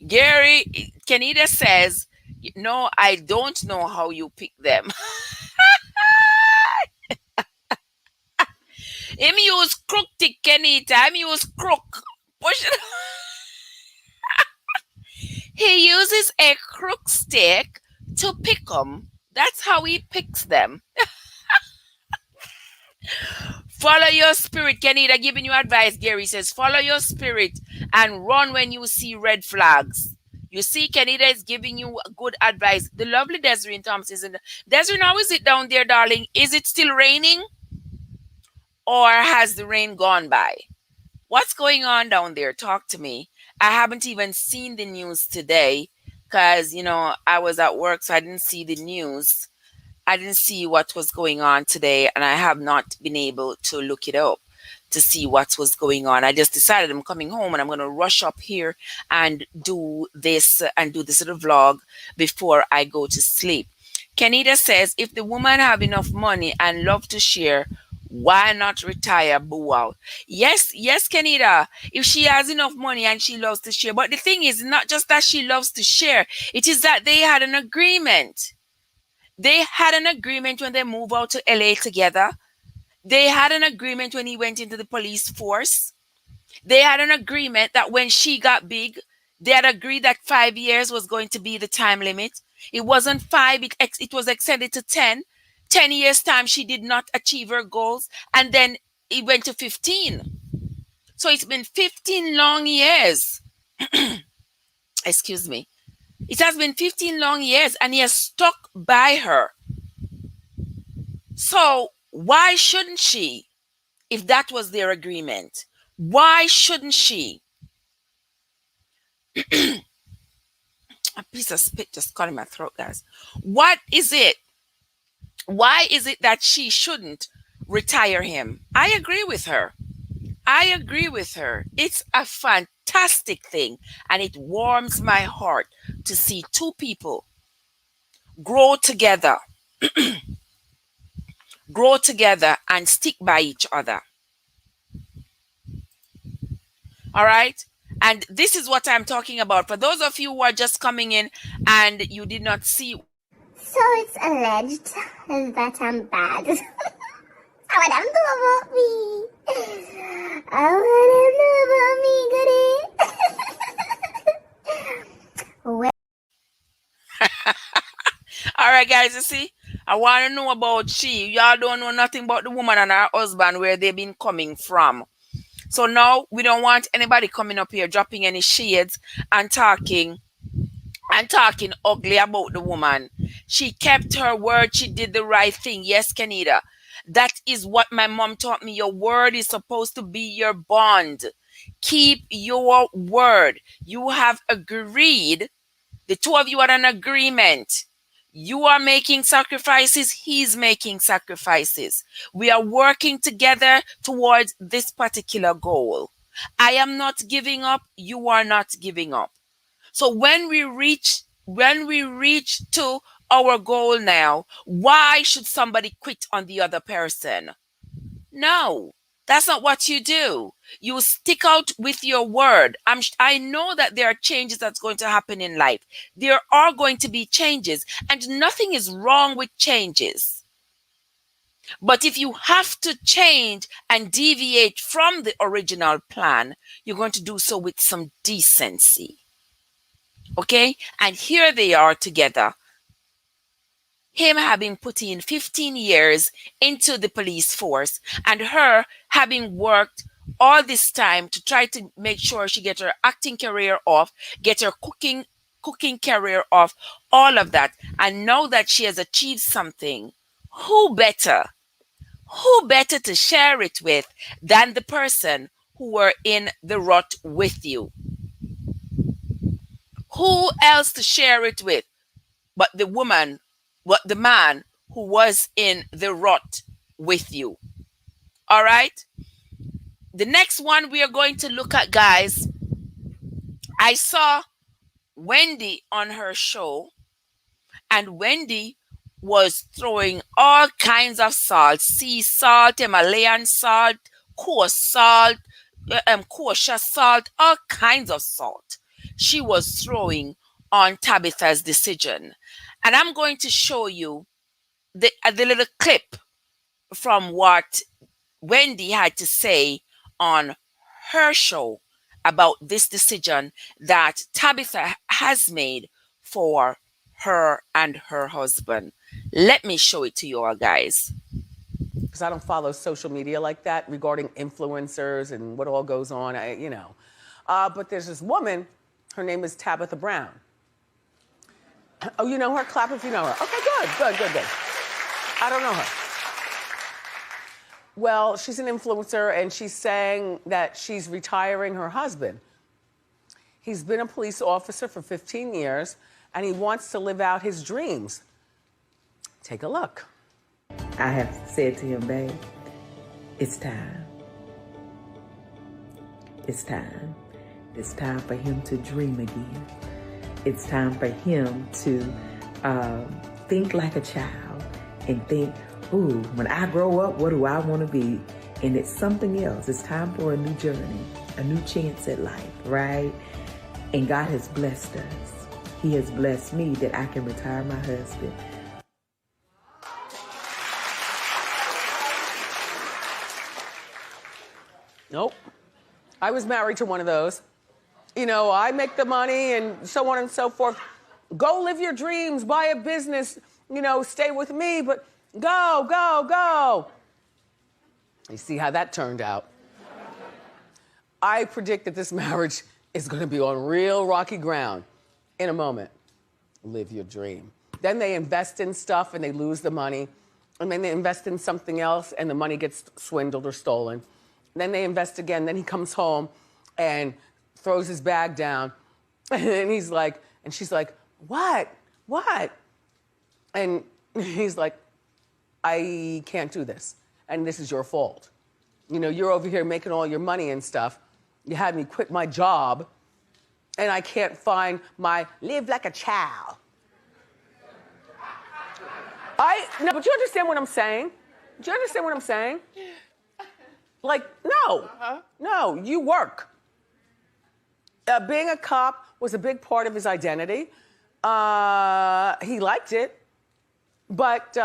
Gary, Kenita says, no, I don't know how you pick them. Him use crook tick, Kenita. Him use crook. Push it. He uses a crook stick to pick them. That's how he picks them. Follow your spirit, Kenita. Giving you advice, Gary says. Follow your spirit and run when you see red flags. You see, Kenita is giving you good advice. The lovely Desiree Thompson is in the... Desiree, how is it down there, darling? Is it still raining? Or has the rain gone by? What's going on down there? Talk to me. I haven't even seen the news today because, I was at work, so I didn't see the news. I didn't see what was going on today, and I have not been able to look it up to see what was going on. I just decided I'm coming home and I'm going to rush up here and do this little vlog before I go to sleep. Kenita says, if the woman have enough money and love to share, why not retire? Boo out. Yes, Kenita. If she has enough money and she loves to share. But the thing is, not just that she loves to share. It is that they had an agreement. They had an agreement when they moved out to LA together. They had an agreement when he went into the police force. They had an agreement that when she got big, They had agreed that 5 years was going to be the time limit. It wasn't five, it was extended to 10. 10 years' time, she did not achieve her goals. And then it went to 15. So it's been 15 long years. Excuse me. It has been 15 long years and he has stuck by her. So why shouldn't she, if that was their agreement? Why shouldn't she? A piece of spit just caught in my throat, guys. What is it? Why is it that she shouldn't retire him? I agree with her. I agree with her. It's a fantastic thing, and it warms my heart to see two people grow together, grow together and stick by each other. All right? And this is what I'm talking about. For those of you who are just coming in and you did not see. So it's alleged that I'm bad. How would them do about me? How would them know about me, goody? All right, guys, you see? I want to know about she. Y'all don't know nothing about the woman and her husband, where they've been coming from. So now we don't want anybody coming up here dropping any shades and talking ugly about the woman. She kept her word. She did the right thing. Yes, Kenita. That is what my mom taught me. Your word is supposed to be your bond. Keep your word. You have agreed. The two of you are in agreement. You are making sacrifices. He's making sacrifices. We are working together towards this particular goal. I am not giving up. You are not giving up. So when we reach to our goal now, why should somebody quit on the other person? No, that's not what you do. You stick out with your word. I know that there are changes that's going to happen in life. There are going to be changes, and nothing is wrong with changes. But if you have to change and deviate from the original plan, you're going to do so with some decency. Okay? And here they are together. Him having put in 15 years into the police force, and her having worked all this time to try to make sure she get her acting career off, get her cooking career off, all of that. And now that she has achieved something, who better to share it with than the person who were in the rut with you? Who else to share it with but the man who was in the rut with you? All right. The next one we are going to look at, guys. I saw Wendy on her show, and Wendy was throwing all kinds of salt: sea salt, Himalayan salt, coarse salt, kosher salt, all kinds of salt she was throwing on Tabitha's decision. And I'm going to show you the little clip from what Wendy had to say on her show about this decision that Tabitha has made for her and her husband. Let me show it to you all, guys. Because I don't follow social media like that regarding influencers and what all goes on, But there's this woman, her name is Tabitha Brown. Oh, you know her? Clap if you know her. Okay, good. I don't know her. Well, she's an influencer, and she's saying that she's retiring her husband. He's been a police officer for 15 years, and he wants to live out his dreams. Take a look. I have said to him, babe, it's time. It's time. It's time for him to dream again. It's time for him to think like a child and think, ooh, when I grow up, what do I want to be? And it's something else. It's time for a new journey, a new chance at life, right? And God has blessed us. He has blessed me that I can retire my husband. Nope. I was married to one of those. I make the money and so on and so forth. Go live your dreams, buy a business, stay with me, but go, go, go. You see how that turned out. I predict that this marriage is going to be on real rocky ground in a moment. Live your dream. Then they invest in stuff and they lose the money. And then they invest in something else and the money gets swindled or stolen. And then they invest again. Then he comes home and throws his bag down. And he's like, and she's like, what? What? And he's like, I can't do this. And this is your fault. You're over here making all your money and stuff. You had me quit my job and I can't find my live like a child. No, but you understand what I'm saying? Do you understand what I'm saying? Like, no. No, you work. Being a cop was a big part of his identity. He liked it. But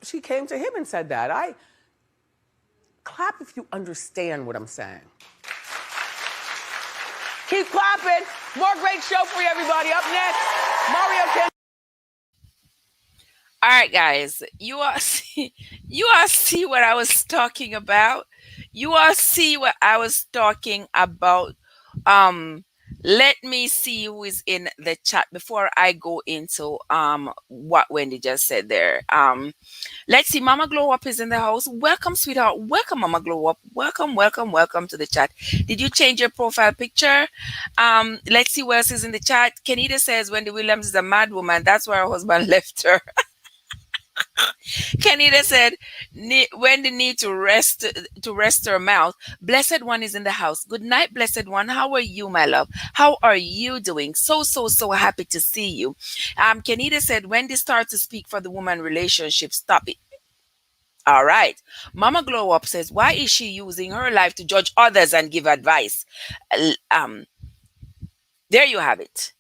she came to him and said that. Clap if you understand what I'm saying. Keep clapping. More great show for you, everybody. Up next, Mario Ken. All right, guys, you all see what I was talking about. You all see what I was talking about. Let me see who is in the chat before I go into what Wendy just said there. Let's see. Mama Glow Up is in the house. Welcome, sweetheart. Welcome, Mama Glow Up. Welcome, welcome, welcome to the chat. Did you change your profile picture? Let's see what else is in the chat. Kenita says Wendy Williams is a mad woman. That's why her husband left her. Kenita said Wendy need to rest her mouth. Blessed One is in the house. Good night, Blessed One. How are you, my love? How are you doing? So happy to see you. Kenita said Wendy starts to speak for the woman relationship. Stop it. All right. Mama Glow Up says, why is she using her life to judge others and give advice? There you have it.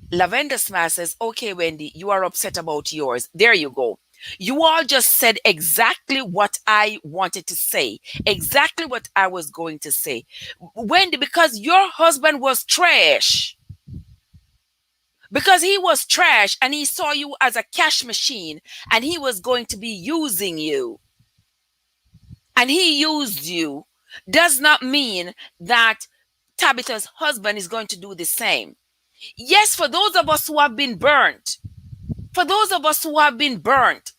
Lavender Smile says, okay, Wendy, you are upset about yours. There you go. You all just said exactly what I wanted to say, exactly what I was going to say. Wendy, because your husband was trash. Because he was trash and he saw you as a cash machine and he was going to be using you. And he used you does not mean that Tabitha's husband is going to do the same. Yes, for those of us who have been burnt,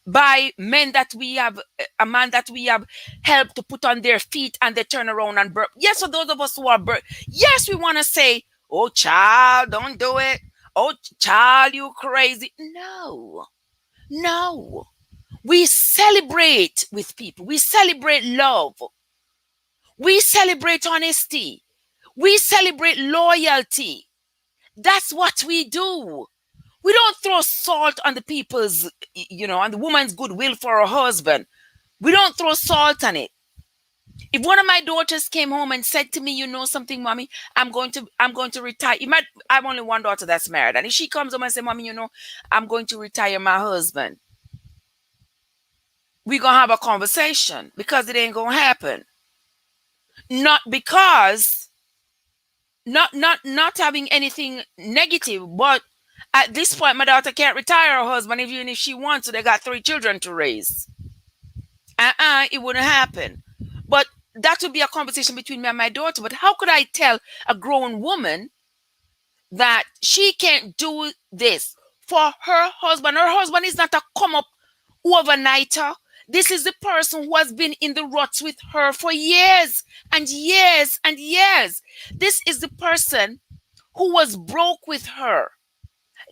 by men that we have, a man that we have helped to put on their feet and they turn around and burn. Yes, for those of us who are burnt, yes, we want to say, oh, child, don't do it. Oh, child, you crazy. No. We celebrate with people. We celebrate love. We celebrate honesty. We celebrate loyalty. That's what we do. We don't throw salt on the people's, on the woman's goodwill for her husband. We don't throw salt on it. If one of my daughters came home and said to me, you know something, mommy, I'm going to retire. I have only one daughter that's married. And if she comes home and says, mommy, I'm going to retire my husband, we're going to have a conversation because it ain't going to happen. Not because, not having anything negative, but at this point, my daughter can't retire her husband even if she wants to. They got 3 children to raise. It wouldn't happen. But that would be a conversation between me and my daughter. But how could I tell a grown woman that she can't do this for her husband? Her husband is not a come-up overnighter. This is the person who has been in the ruts with her for years and years and years. This is the person who was broke with her.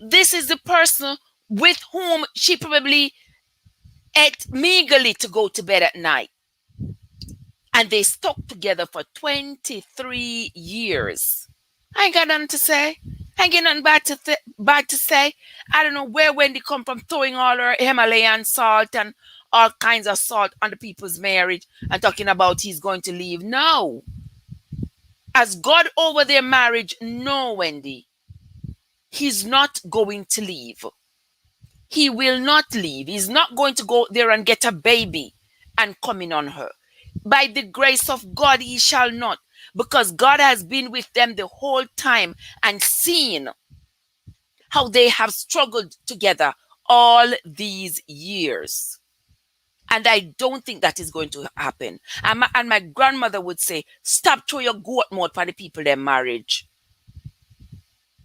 This is the person with whom she probably ate meagerly to go to bed at night. And they stuck together for 23 years. I ain't got nothing to say. I ain't got nothing bad to say. I don't know where Wendy come from throwing all her Himalayan salt and all kinds of salt on the people's marriage and talking about he's going to leave. No. As God over their marriage, no, Wendy. He's not going to leave. He will not leave. He's not going to go there and get a baby and come in on her. By the grace of God, he shall not. because God has been with them the whole time and seen how they have struggled together all these years. And I don't think that is going to happen. And my grandmother would say, stop throwing your goat mouth for the people their marriage.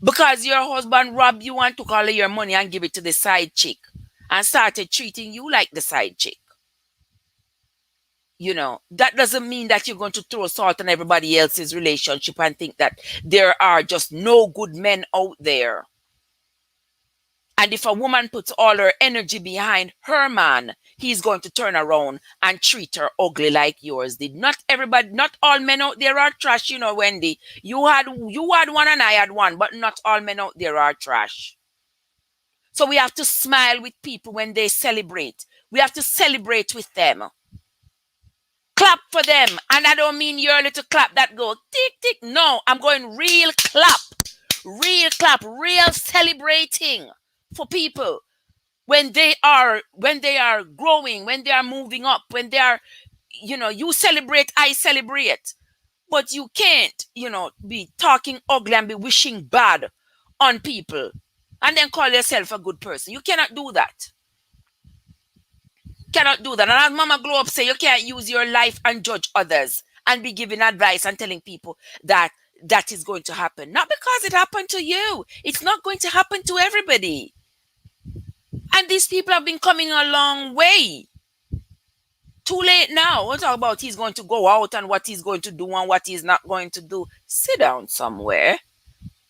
Because your husband robbed you and took all of your money and give it to the side chick and started treating you like the side chick. You know, that doesn't mean that you're going to throw salt on everybody else's relationship and think that there are just no good men out there. And if a woman puts all her energy behind her man, he's going to turn around and treat her ugly like yours did. Not everybody, not all men out there are trash, you know, Wendy. You had one and I had one, but not all men out there are trash. So we have to smile with people when they celebrate. We have to celebrate with them. Clap for them. And I don't mean your little clap that go tick, tick. No, I'm going real clap, real celebrating for people when they are growing, when they are moving up, when they are, you know, you celebrate, I celebrate. But you can't, you know, be talking ugly and be wishing bad on people and then call yourself a good person. You cannot do that. Cannot do that. And as Mama Glow Up say, you can't use your life and judge others and be giving advice and telling people that that is going to happen. Not because it happened to you. It's not going to happen to everybody. And these people have been coming a long way. Too late now. We'll talk about he's going to go out and what he's going to do and what he's not going to do. Sit down somewhere.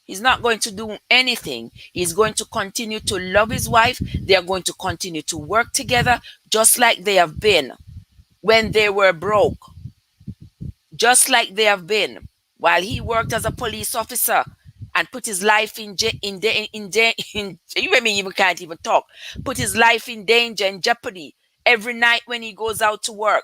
He's not going to do anything. He's going to continue to love his wife. They are going to continue to work together just like they have been when they were broke. Just like they have been while he worked as a police officer and put his life in you even can't even talk. Put his life in danger and jeopardy every night when he goes out to work,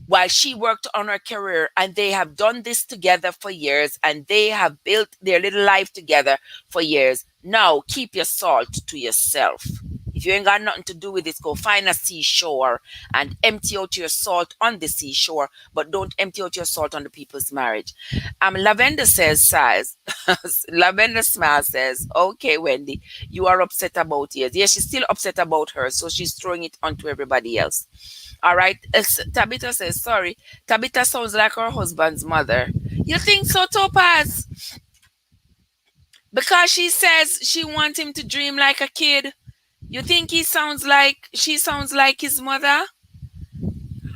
while she worked on her career, and they have done this together for years, and they have built their little life together for years. Now, keep your salt to yourself. If you ain't got nothing to do with this, go find a seashore and empty out your salt on the seashore, but don't empty out your salt on the people's marriage. Lavender Lavender Smile says, okay, Wendy, you are upset about it. Yes, she's still upset about her, so she's throwing it onto everybody else. All right. Tabitha says, sorry. Tabitha sounds like her husband's mother. You think so, Topaz? Because she says she wants him to dream like a kid. You think she sounds like his mother?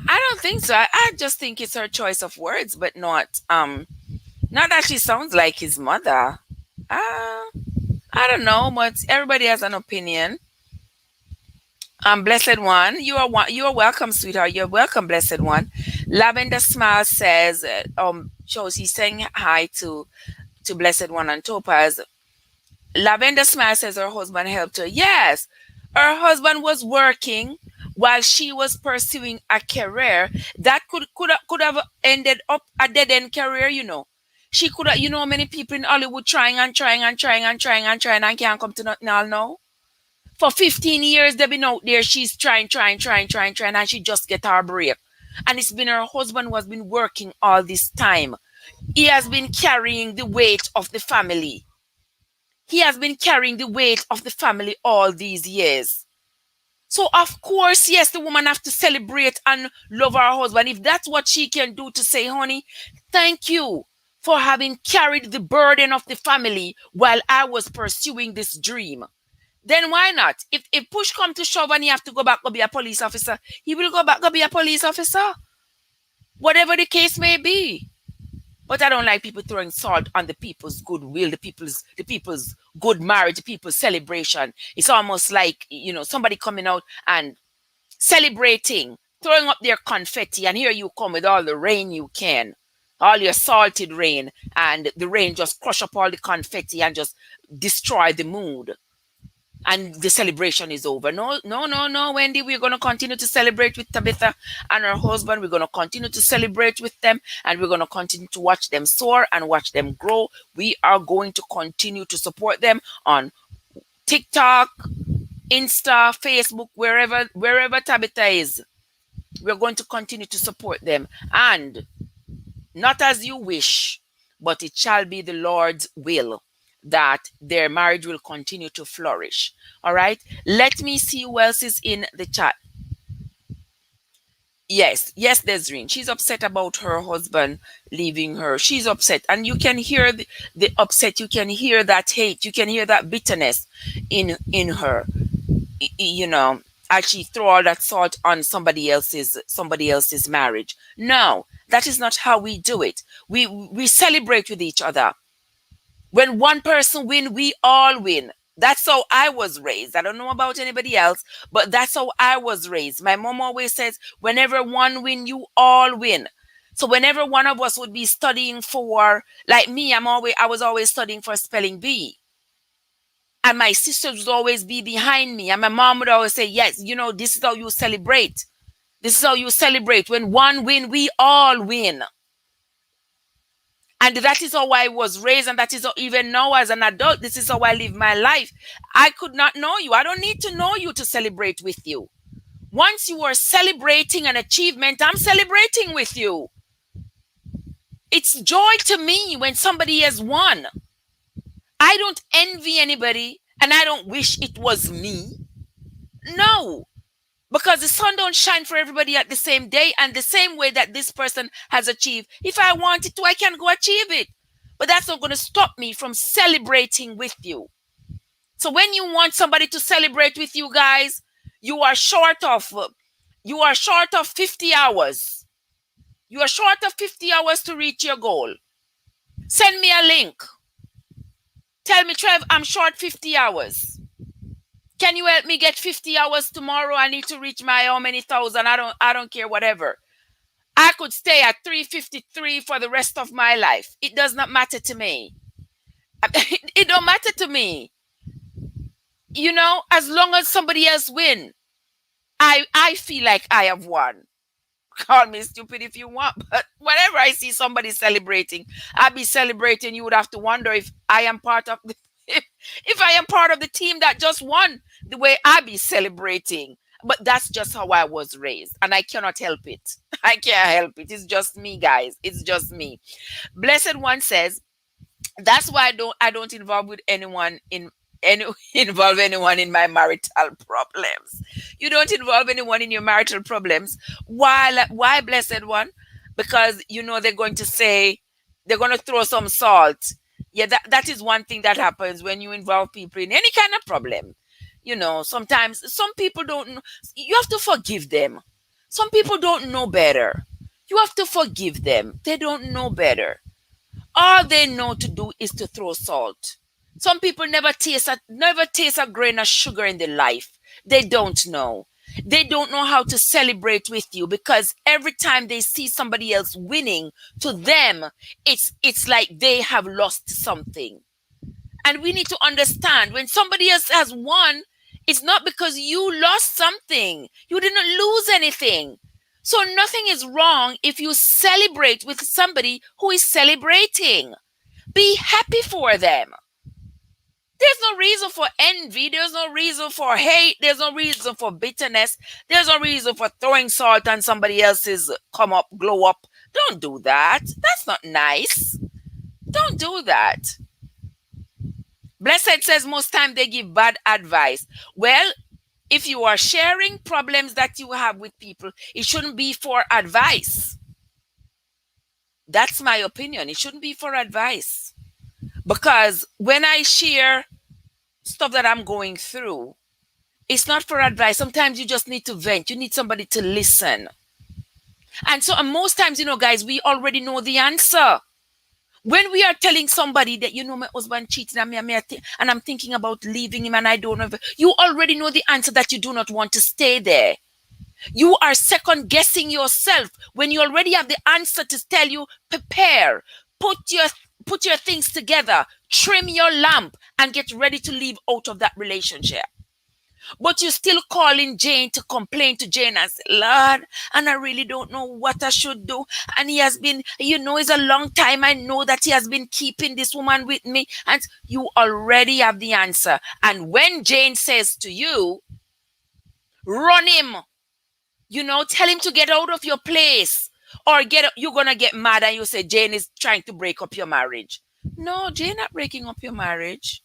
I don't think so. I just think it's her choice of words, but not that she sounds like his mother. I don't know, but everybody has an opinion. Blessed One, you are welcome, sweetheart. You're welcome, Blessed One. Lavender Smile says, he's saying hi to Blessed One and Topaz. Lavender Smile says her husband helped her. Yes, her husband was working while she was pursuing a career that could have ended up a dead end career. You know, she could have. You know, many people in Hollywood trying and can't come to nothing all now. For 15 years, they've been out there. She's trying, and she just get her break. And it's been her husband who has been working all this time. He has been carrying the weight of the family. He has been carrying the weight of the family all these years. So, of course, yes, the woman have to celebrate and love her husband. If that's what she can do to say, honey, thank you for having carried the burden of the family while I was pursuing this dream. Then why not? If push come to shove and he have to go back to be a police officer, he will go back to be a police officer. Whatever the case may be. But I don't like people throwing salt on the people's goodwill, the people's good marriage, the people's celebration. It's almost like, you know, somebody coming out and celebrating, throwing up their confetti, and here you come with all the rain you can, all your salted rain, and the rain just crush up all the confetti and just destroy the mood. And the celebration is over. No, Wendy. We're going to continue to celebrate with Tabitha and her husband. We're going to continue to celebrate with them. And we're going to continue to watch them soar and watch them grow. We are going to continue to support them on TikTok, Insta, Facebook, wherever Tabitha is. We're going to continue to support them. And not as you wish, but it shall be the Lord's will that their marriage will continue to flourish. All right. Let me see who else is in the chat. Yes, Desireen. She's upset about her husband leaving her. She's upset. And you can hear the upset. You can hear that hate. You can hear that bitterness in her. You know, as she throw all that salt on somebody else's marriage. No, that is not how we do it. We celebrate with each other. When one person win, we all win. That's how I was raised. I don't know about anybody else, but that's how I was raised. My mom always says, whenever one win, you all win. So whenever one of us would be studying for, like me, I was always studying for spelling bee. And my sisters would always be behind me. And my mom would always say, yes, you know, this is how you celebrate. This is how you celebrate. When one win, we all win. And that is how I was raised. And that is how, even now as an adult, this is how I live my life. I could not know you. I don't need to know you to celebrate with you. Once you are celebrating an achievement, I'm celebrating with you. It's joy to me when somebody has won. I don't envy anybody and I don't wish it was me. No. Because the sun don't shine for everybody at the same day, and the same way that this person has achieved. If I wanted to, I can go achieve it. But that's not going to stop me from celebrating with you. So when you want somebody to celebrate with you guys, you are short of 50 hours. You are short of 50 hours to reach your goal. Send me a link. Tell me, Trev, I'm short 50 hours. Can you help me get 50 hours tomorrow? I need to reach my how many thousand. I don't care, whatever. I could stay at 353 for the rest of my life. It does not matter to me. It don't matter to me. You know, as long as somebody else win, I feel like I have won. Call me stupid if you want, but whenever I see somebody celebrating, I'll be celebrating. You would have to wonder if I am part of the if I am part of the team that just won, the way I be celebrating. But that's just how I was raised, and I cannot help it. I can't help it. It's just me, guys. It's just me. Blessed One says, that's why I don't involve anyone in my marital problems. You don't involve anyone in your marital problems. Why, Blessed One? Because you know they're going to say, they're going to throw some salt. Yeah, that is one thing that happens when you involve people in any kind of problem. You know, sometimes some people don't know. You have to forgive them. Some people don't know better. You have to forgive them. They don't know better. All they know to do is to throw salt. Some people never taste a grain of sugar in their life. They don't know. They don't know how to celebrate with you, because every time they see somebody else winning, to them, it's like they have lost something. And we need to understand, when somebody else has won, it's not because you lost something. You didn't lose anything. So nothing is wrong if you celebrate with somebody who is celebrating. Be happy for them. There's no reason for envy. There's no reason for hate. There's no reason for bitterness. There's no reason for throwing salt on somebody else's come up, glow up. Don't do that. That's not nice. Don't do that. Blessed says most time they give bad advice. Well, if you are sharing problems that you have with people, it shouldn't be for advice. That's my opinion. It shouldn't be for advice. Because when I share stuff that I'm going through, it's not for advice. Sometimes you just need to vent. You need somebody to listen. And so most times, you know, guys, we already know the answer. When we are telling somebody that, you know, my husband cheated on me and I'm thinking about leaving him and I don't know, you already know the answer, that you do not want to stay there. You are second guessing yourself when you already have the answer to tell you, prepare, put your things together, trim your lamp, and get ready to leave out of that relationship. But you're still calling Jane to complain to Jane and say, Lord, and I really don't know what I should do. And he has been, you know, it's a long time. I know that he has been keeping this woman with me. And you already have the answer. And when Jane says to you, run him, you know, tell him to get out of your place. Or you're gonna get mad and you say Jane is trying to break up your marriage. No, Jane not breaking up your marriage.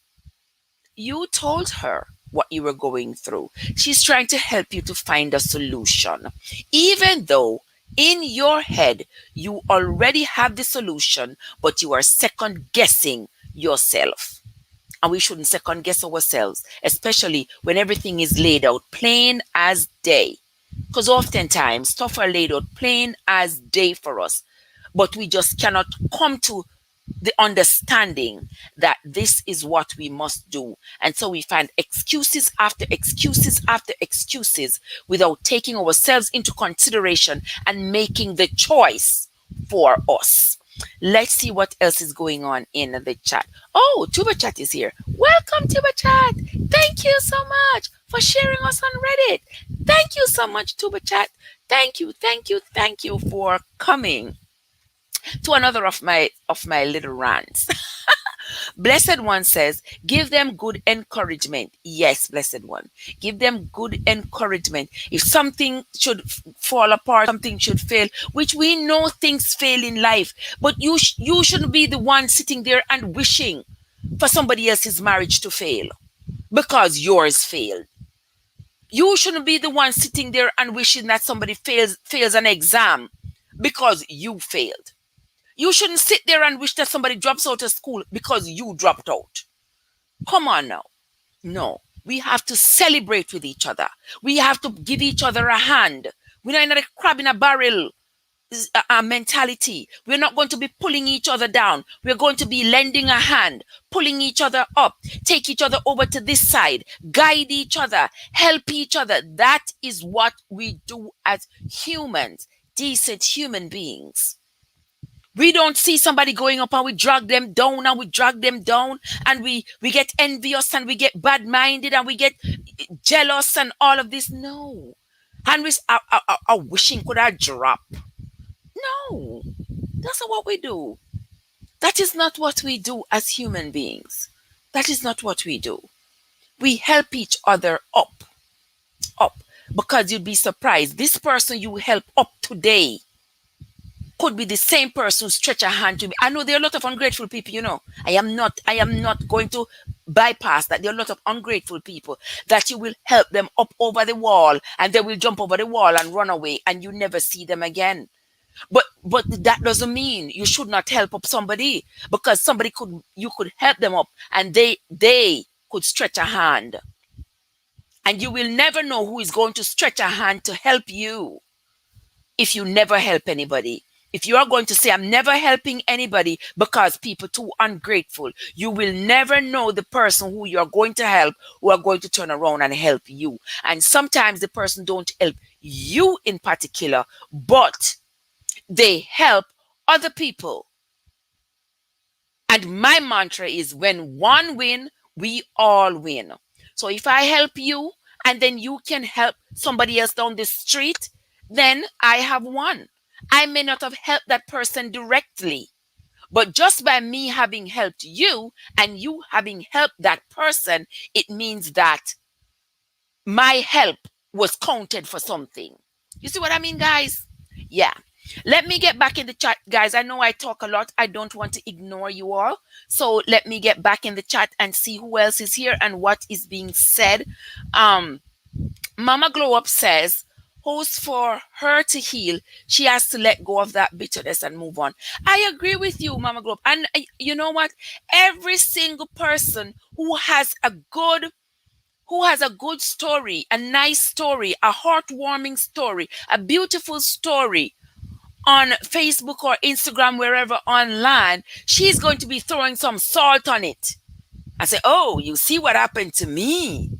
You told her what you were going through. She's trying to help you to find a solution. Even though in your head you already have the solution, but you are second guessing yourself. And we shouldn't second guess ourselves, especially when everything is laid out plain as day. Because oftentimes stuff are laid out plain as day for us, but we just cannot come to the understanding that this is what we must do. And so we find excuses after excuses after excuses without taking ourselves into consideration and making the choice for us. Let's see what else is going on in the chat. Oh, Tuba Chat is here. Welcome, Tuba Chat. Thank you so much for sharing us on Reddit. Thank you so much, Tuba Chat. Thank you for coming to another of my little rants. Blessed One says, give them good encouragement. Yes, Blessed One. Give them good encouragement. If something should fall apart, something should fail, which we know things fail in life, but you shouldn't be the one sitting there and wishing for somebody else's marriage to fail because yours failed. You shouldn't be the one sitting there and wishing that somebody fails an exam because you failed. You shouldn't sit there and wish that somebody drops out of school because you dropped out. Come on now. No, we have to celebrate with each other. We have to give each other a hand. We're not in a crab in a barrel mentality. We're not going to be pulling each other down. We're going to be lending a hand, pulling each other up, take each other over to this side, guide each other, help each other. That is what we do as humans, decent human beings. We don't see somebody going up and we drag them down and we get envious and we get bad-minded and we get jealous and all of this. No. And we are wishing could I drop. No. That's not what we do. That is not what we do as human beings. That is not what we do. We help each other up. Because you'd be surprised. This person you help up today could be the same person who stretch a hand to me. I know there are a lot of ungrateful people, you know. I am not going to bypass that. There are a lot of ungrateful people that you will help them up over the wall and they will jump over the wall and run away and you never see them again. But that doesn't mean you should not help up somebody, because you could help them up and they could stretch a hand. And you will never know who is going to stretch a hand to help you if you never help anybody. If you are going to say, I'm never helping anybody because people too ungrateful, you will never know the person who you're going to help who are going to turn around and help you. And sometimes the person don't help you in particular, but they help other people. And my mantra is, when one win, we all win. So if I help you and then you can help somebody else down the street, then I have won. I may not have helped that person directly, but just by me having helped you and you having helped that person, it means that my help was counted for something. You see what I mean, guys? Yeah. Let me get back in the chat, guys. I know I talk a lot. I don't want to ignore you all. So let me get back in the chat and see who else is here and what is being said. Mama Glow Up says, who's for her to heal, she has to let go of that bitterness and move on. I agree with you, Mama Glow Up. And you know what? Every single person who has a good story, a nice story, a heartwarming story, a beautiful story on Facebook or Instagram, wherever online, she's going to be throwing some salt on it and say, oh, you see what happened to me?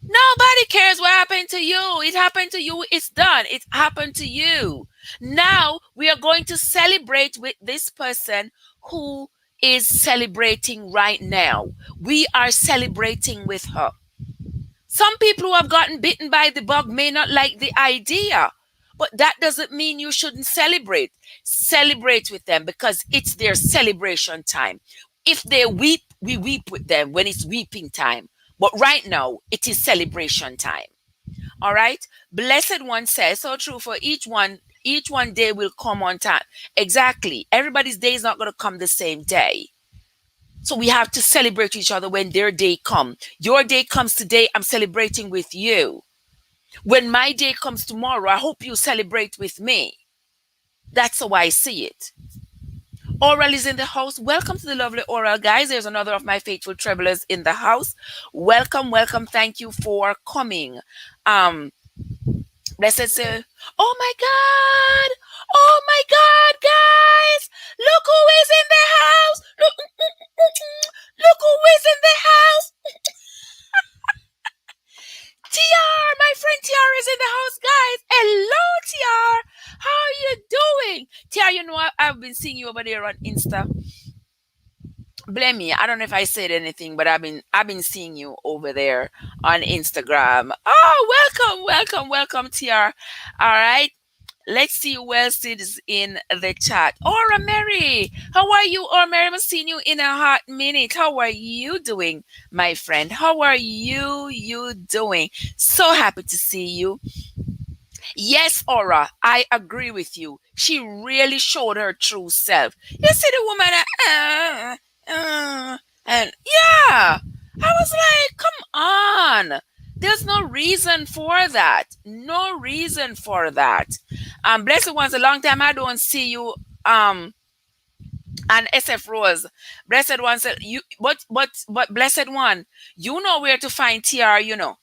Nobody cares what happened to you. It happened to you. It's done. It happened to you. Now we are going to celebrate with this person who is celebrating right now. We are celebrating with her. Some people who have gotten bitten by the bug may not like the idea, but that doesn't mean you shouldn't celebrate. Celebrate with them because it's their celebration time. If they weep, we weep with them when it's weeping time. But right now, it is celebration time. All right? Blessed One says, so true, for each one Each one day will come on time. Exactly. Everybody's day is not going to come the same day. So we have to celebrate each other when their day comes. Your day comes today, I'm celebrating with you. When my day comes tomorrow, I hope you celebrate with me. That's how I see it. Oral is in the house. Welcome to the lovely Oral, guys. There's another of my faithful travelers in the house. Welcome, welcome. Thank you for coming. Blessed say, oh my God, guys, look who is in the house. Look who is in the house. TR, my friend TR is in the house, guys. Hello, TR. How are you doing? TR, you know, I've been seeing you over there on Insta. Blame me. I don't know if I said anything, but I've been seeing you over there on Instagram. Oh, welcome, TR. All right. Let's see who else is in the chat. Aura Mary. How are you, Aura Mary? I haven't seen you in a hot minute. How are you doing, my friend? How are you doing? So happy to see you. Yes, Aura, I agree with you. She really showed her true self. You see the woman and yeah, I was like, come on. There's no reason for that. No reason for that. Blessed ones, a long time I don't see you. And SF Rose, blessed one said you. But blessed one, you know where to find TR. You know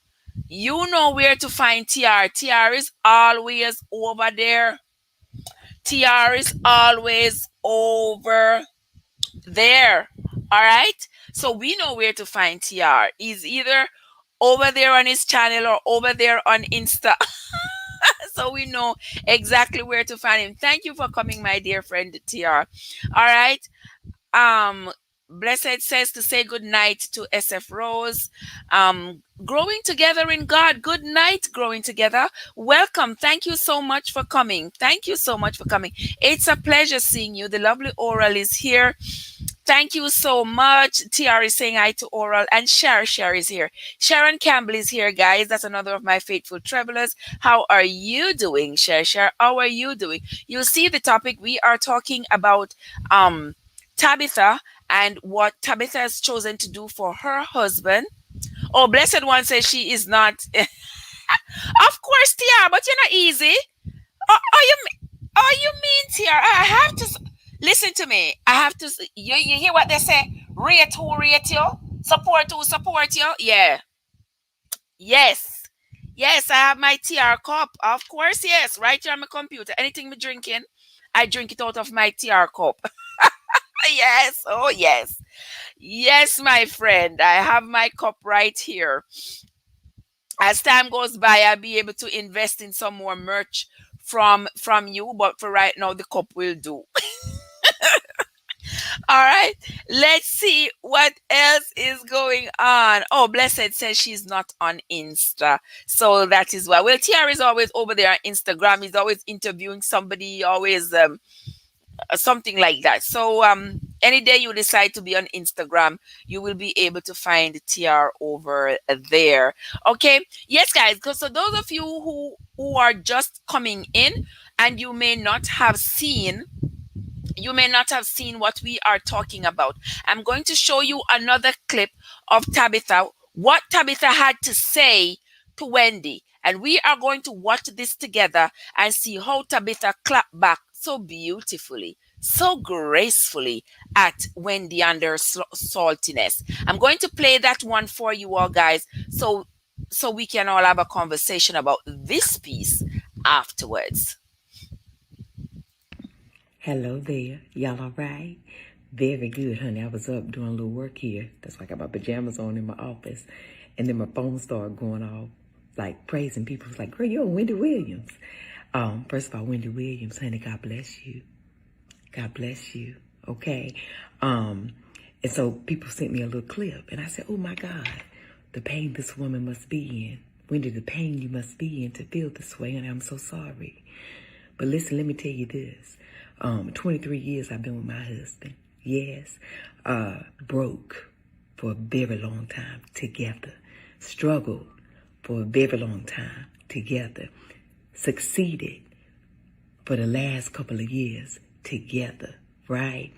where to find TR. TR is always over there. TR is always over there. All right. So we know where to find TR. He's either over there on his channel or over there on Insta. So we know exactly where to find him. Thank you for coming, my dear friend TR. All right. Blessed says to say good night to SF Rose. Growing together in God. Good night, growing together. Welcome. Thank you so much for coming. Thank you so much for coming. It's a pleasure seeing you. The lovely Oral is here. Thank you so much. TR is saying hi to Oral, and Cher is here. Sharon Campbell is here, guys. That's another of my faithful travelers. How are you doing, Cher? How are you doing? You see the topic. We are talking about Tabitha and what Tabitha has chosen to do for her husband. Oh, Blessed One says she is not. Of course, TR, but you're not easy. You mean, TR? I have to. Listen to me. I have to. You hear what they say? Rate who rate you. Support who support you. Yeah. Yes. Yes, I have my TR cup. Of course, yes. Right here on my computer. Anything me drinking, I drink it out of my TR cup. Yes. Oh, yes. Yes, my friend. I have my cup right here. As time goes by, I'll be able to invest in some more merch from you. But for right now, the cup will do. All right, let's see what else is going on. Oh, Blessed says she's not on Insta, so that is why. Well, TR is always over there on Instagram. He's always interviewing somebody, always something like that. So any day you decide to be on Instagram, you will be able to find TR over there. Okay, yes, guys. So those of you who are just coming in and you may not have seen what we are talking about, I'm going to show you another clip of Tabitha, what Tabitha had to say to Wendy. And we are going to watch this together and see how Tabitha clapped back so beautifully, so gracefully at Wendy and her saltiness. I'm going to play that one for you all, guys, so we can all have a conversation about this piece afterwards. Hello there. Y'all all right? Very good, honey. I was up doing a little work here. That's why I got my pajamas on in my office. And then my phone started going off, like praising people. It's like, girl, you're Wendy Williams. First of all, Wendy Williams, honey, God bless you. God bless you. Okay. And so people sent me a little clip. And I said, oh, my God, the pain this woman must be in. Wendy, the pain you must be in to feel this way. And I'm so sorry. But listen, let me tell you this. 23 years I've been with my husband. Yes. Broke for a very long time together. Struggled for a very long time together. Succeeded for the last couple of years together, right?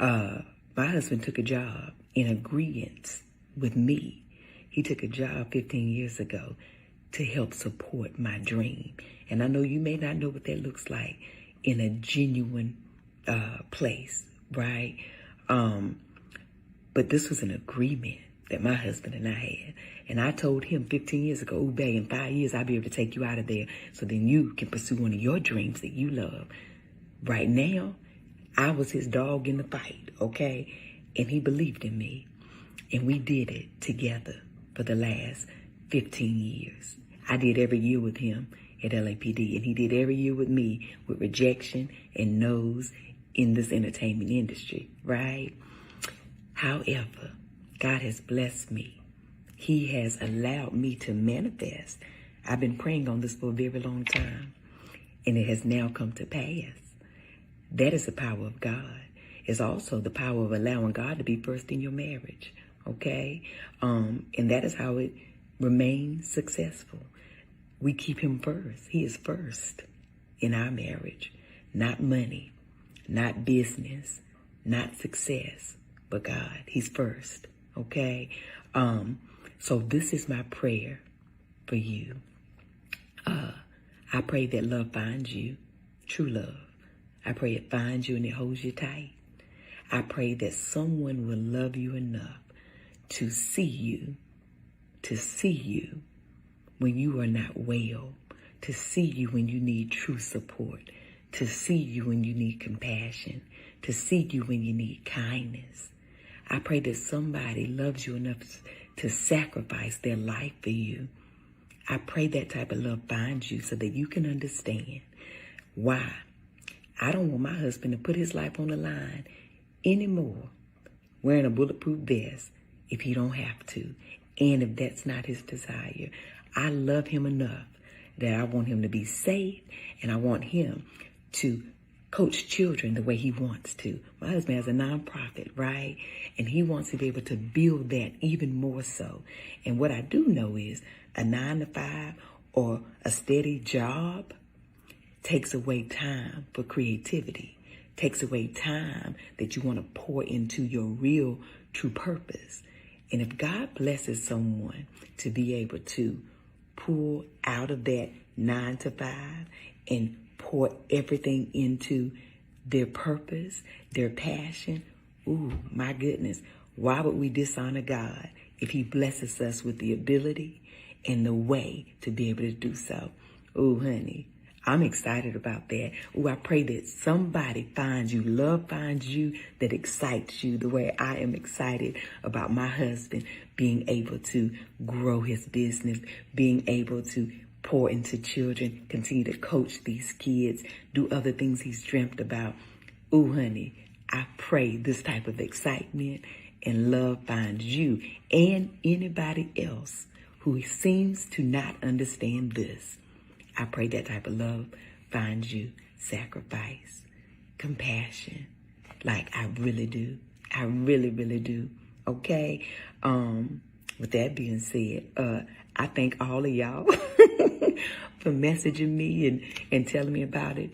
My husband took a job in agreement with me. He took a job 15 years ago to help support my dream. And I know you may not know what that looks like in a genuine place, right? But this was an agreement that my husband and I had. And I told him 15 years ago, "Ooh, babe, in 5 years, I'll be able to take you out of there so then you can pursue one of your dreams that you love." Right now, I was his dog in the fight, okay? And he believed in me. And we did it together for the last 15 years. I did every year with him at LAPD, and he did every year with me with rejection and no's in this entertainment industry, right? However, God has blessed me. He has allowed me to manifest. I've been praying on this for a very long time, and it has now come to pass. That is the power of God. It's also the power of allowing God to be first in your marriage, okay? And that is how it remains successful. We keep him first. He is first in our marriage. Not money, not business, not success, but God. He's first, okay? So this is my prayer for you. I pray that love finds you, true love. I pray it finds you and it holds you tight. I pray that someone will love you enough to see you when you are not well, to see you when you need true support, to see you when you need compassion, to see you when you need kindness. I pray that somebody loves you enough to sacrifice their life for you. I pray that type of love finds you so that you can understand why. I don't want my husband to put his life on the line anymore wearing a bulletproof vest if he don't have to, and if that's not his desire. I love him enough that I want him to be safe, and I want him to coach children the way he wants to. My husband has a nonprofit, right? And he wants to be able to build that even more so. And what I do know is a 9-to-5 or a steady job takes away time for creativity, takes away time that you want to pour into your real, true purpose. And if God blesses someone to be able to pull out of that 9-to-5 and pour everything into their purpose, their passion, ooh, my goodness, why would we dishonor God if he blesses us with the ability and the way to be able to do so? Ooh, honey, I'm excited about that. Ooh, I pray that somebody finds you, love finds you, that excites you the way I am excited about my husband being able to grow his business, being able to pour into children, continue to coach these kids, do other things he's dreamt about. Ooh, honey, I pray this type of excitement and love finds you and anybody else who seems to not understand this. I pray that type of love finds you, sacrifice, compassion, like I really do. I really, really do. Okay? With that being said, I thank all of y'all for messaging me and telling me about it.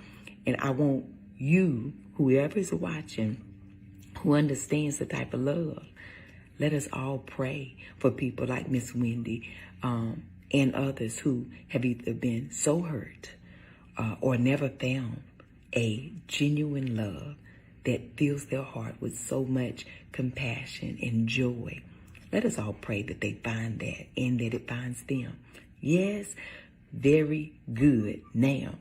And I want you, whoever is watching, who understands the type of love, let us all pray for people like Miss Wendy, and others who have either been so hurt or never found a genuine love that fills their heart with so much compassion and joy. Let us all pray that they find that and that it finds them. Yes, very good. Now,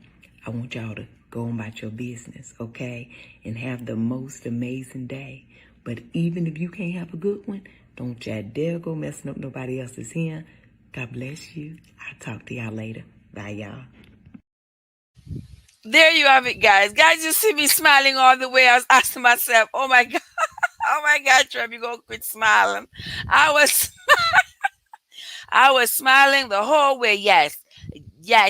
I want y'all to go on about your business, okay? And have the most amazing day. But even if you can't have a good one, don't y'all dare go messing up nobody else's here. God bless you. I'll talk to y'all later. Bye, y'all. There you have it, guys. Guys, you see me smiling all the way. I was asking myself, oh my God, oh my God, Trev, you gonna quit smiling. I was smiling the whole way. Yes,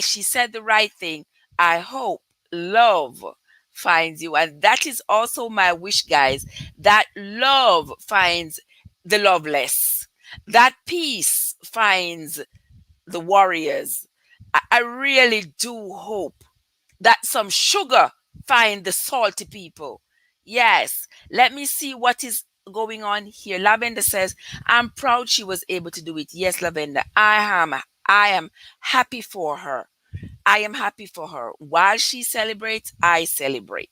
she said the right thing. I hope love finds you. And that is also my wish, guys, that love finds the loveless, that peace finds the warriors. I really do hope that some sugar find the salty people. Yes. Let me see what is going on here. Lavender says, I'm proud she was able to do it. Yes, Lavender. I am happy for her. I am happy for her. While she celebrates, I celebrate.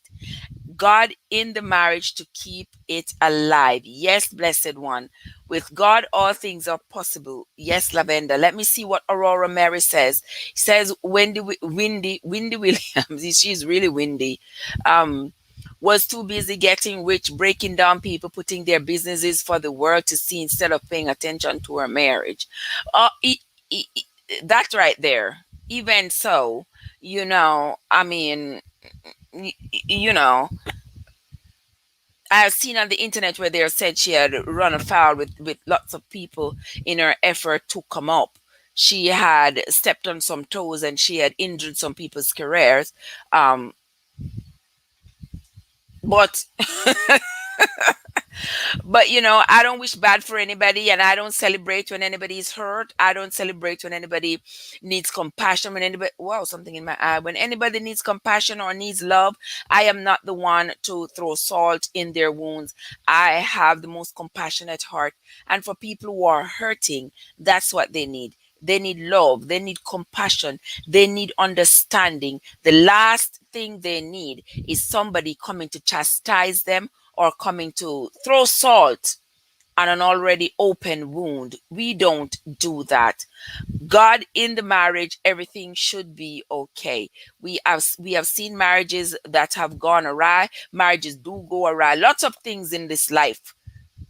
God in the marriage to keep it alive. Yes, blessed one. With God, all things are possible. Yes, Lavender. Let me see what Aurora Mary says. Says Windy Williams. She's really windy. Was too busy getting rich, breaking down people, putting their businesses for the world to see instead of paying attention to her marriage. That's right there. Even so, I mean, you know, I've seen on the internet where they said she had run afoul with lots of people in her effort to come up. She had stepped on some toes and she had injured some people's careers. But But I don't wish bad for anybody, and I don't celebrate when anybody is hurt. I don't celebrate when anybody needs compassion. When anybody, wow, something in my eye. When anybody needs compassion or needs love, I am not the one to throw salt in their wounds. I have the most compassionate heart, and for people who are hurting, that's what they need. They need love. They need compassion. They need understanding. The last thing they need is somebody coming to chastise them or coming to throw salt on an already open wound. We don't do that. God in the marriage, everything should be okay. We have seen marriages that have gone awry. Marriages do go awry. Lots of things in this life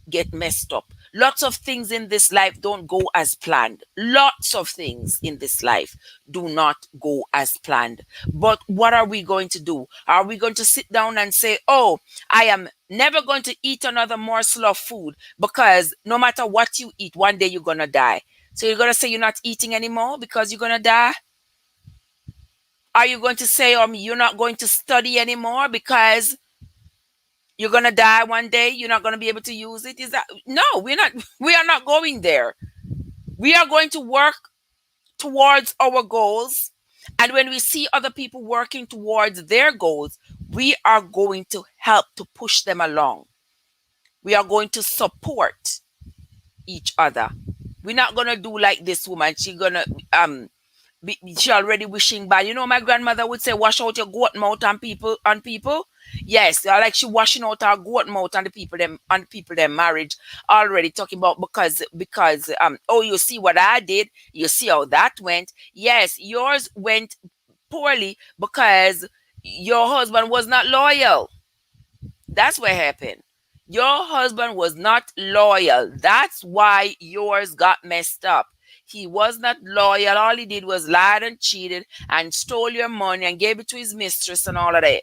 get messed up. Lots of things in this life don't go as planned. Lots of things in this life do not go as planned. But what are we going to do? Are we going to sit down and say, oh, I am never going to eat another morsel of food, because no matter what you eat, one day you're going to die. So you're going to say you're not eating anymore because you're going to die? Are you going to say, you're not going to study anymore because you're going to die one day? You're not going to be able to use it? No, we are not going there. We are going to work towards our goals. And when we see other people working towards their goals, we are going to help to push them along. We are going to support each other. We're not going to do like this woman. She's going to, she already wishing bad. My grandmother would say, wash out your goat mouth on people. Yes, like she washing out her goat mouth on the people them marriage already, talking about because oh, you see what I did, you see how that went. Yes, yours went poorly because your husband was not loyal. That's what happened. Your husband was not loyal. That's why yours got messed up. He was not loyal. All he did was lied and cheated and stole your money and gave it to his mistress and all of that.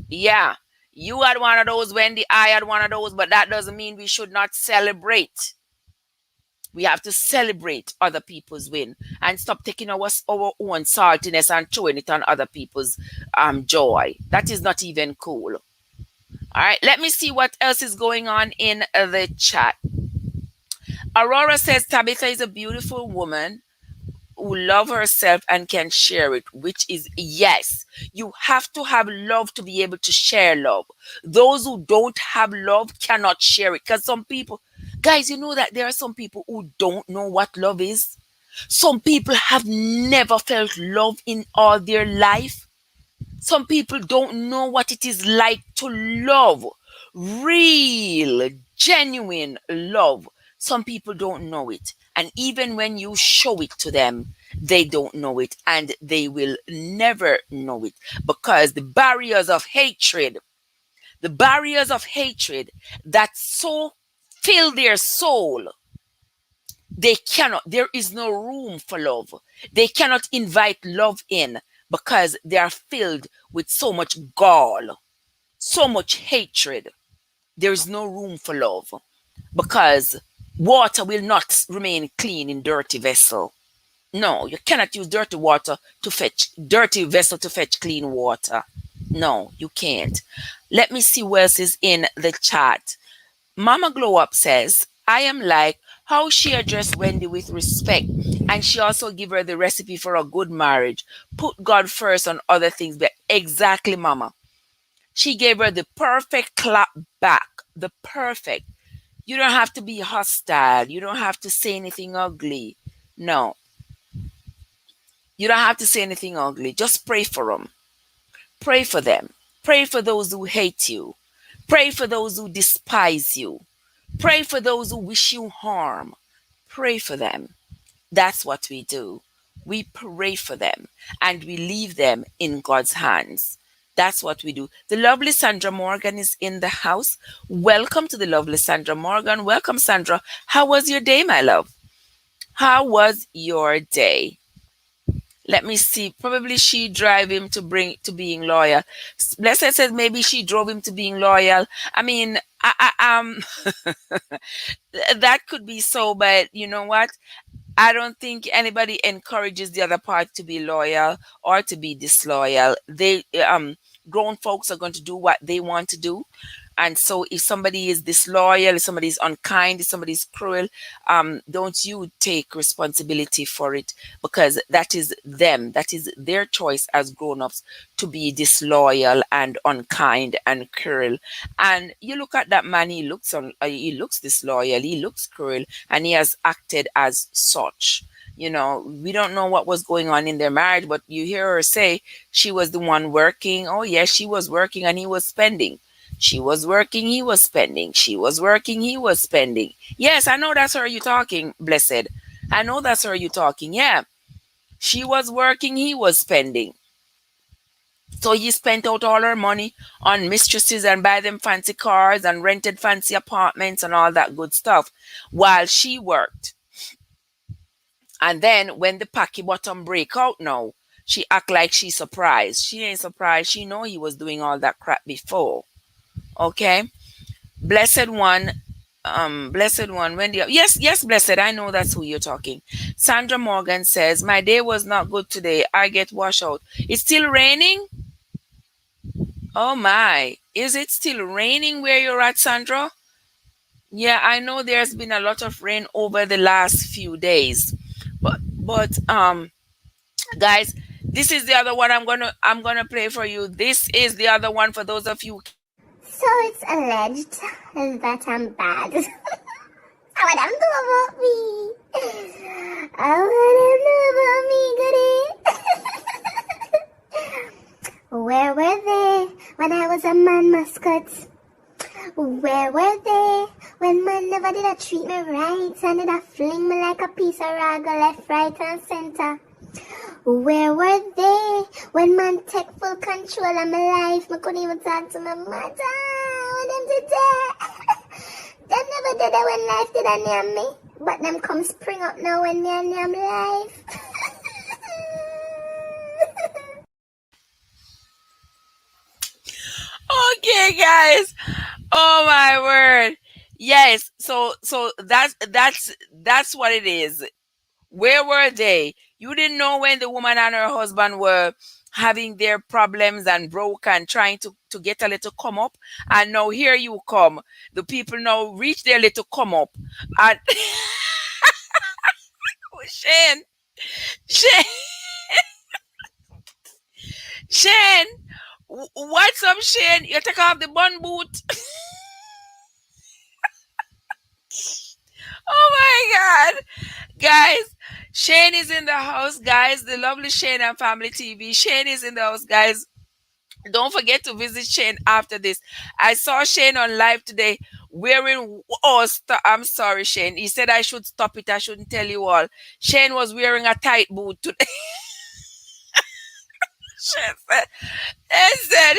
Yeah, you had one of those, Wendy. I had one of those, but that doesn't mean we should not celebrate. We have to celebrate other people's win and stop taking our own saltiness and throwing it on other people's joy. That is not even cool. All right, let me see what else is going on in the chat. Aurora says Tabitha is a beautiful woman who loves herself and can share it, which is yes. You have to have love to be able to share love. Those who don't have love cannot share it, because some people, guys, you know that there are some people who don't know what love is. Some people have never felt love in all their life. Some people don't know what it is like to love. Real, genuine love. Some people don't know it. And even when you show it to them, they don't know it. And they will never know it. Because the barriers of hatred that so fill their soul, there is no room for love. They cannot invite love in because they are filled with so much gall, so much hatred. There is no room for love because water will not remain clean in dirty vessel. No, you cannot use dirty vessel to fetch clean water. No, you can't. Let me see what else is in the chat. Mama Glow Up says, I am like how she addressed Wendy with respect And she also give her the recipe for a good marriage. Put God first on other things. But exactly, mama. She gave her the perfect clap back. The perfect. You don't have to be hostile. You don't have to say anything ugly. No. You don't have to say anything ugly. Just pray for them. Pray for them. Pray for those who hate you. Pray for those who despise you. Pray for those who wish you harm. Pray for them. That's what we do. We pray for them and we leave them in God's hands. That's what we do. The lovely Sandra Morgan is in the house. Welcome to the lovely Sandra Morgan. Welcome, Sandra. How was your day, my love? How was your day? Let me see. Probably she drive him to being loyal. Blessed says maybe she drove him to being loyal. I mean, that could be so, but you know what? I don't think anybody encourages the other part to be loyal or to be disloyal. They grown folks are going to do what they want to do. And so if somebody is disloyal, if somebody is unkind, if somebody is cruel, don't you take responsibility for it, because that is them. That is their choice as grown-ups to be disloyal and unkind and cruel. And you look at that man, he looks disloyal, he looks cruel, and he has acted as such. You know, we don't know what was going on in their marriage, but you hear her say she was the one working. Oh, yes, she was working and he was spending. She was working, he was spending. She was working, he was spending. Yes, I know that's her you talking, blessed. I know that's her you talking. Yeah. She was working, he was spending. So he spent out all her money on mistresses and buy them fancy cars and rented fancy apartments and all that good stuff while she worked. And then when the packy bottom break out now, she act like she's surprised. She ain't surprised. She know he was doing all that crap before. Okay. Blessed one, Wendy. Yes, blessed. I know that's who you're talking. Sandra Morgan says, my day was not good today. I get washed out. It's still raining? Oh my. Is it still raining where you're at, Sandra? Yeah, I know there's been a lot of rain over the last few days. But guys, this is the other one I'm gonna play for you. This is the other one for those of you. So it's alleged that I'm bad. How would them do about me? How would them know about me, goody? Where were they when I was a man mascot? Where were they when man never did a treat me right and did a fling me like a piece of rag left, right and center? Where were they when man take full control of my life? I couldn't even talk to my mother. When them did that. Them never did that when life did a name me. But them come spring up now when they name life. Okay, guys. Oh my word. Yes. So that's what it is. Where were they? You didn't know when the woman and her husband were having their problems and broke and trying to get a little come up. And now here you come. The people now reach their little come up. And Shane. Shane, what's up, Shane? You take off the bun boot. Oh my God. Guys, Shane is in the house, guys. The lovely Shane and Family TV. Shane is in the house, guys. Don't forget to visit Shane after this. I saw Shane on live today wearing... I'm sorry, Shane. He said I should stop it. I shouldn't tell you all. Shane was wearing a tight boot today. Shane said,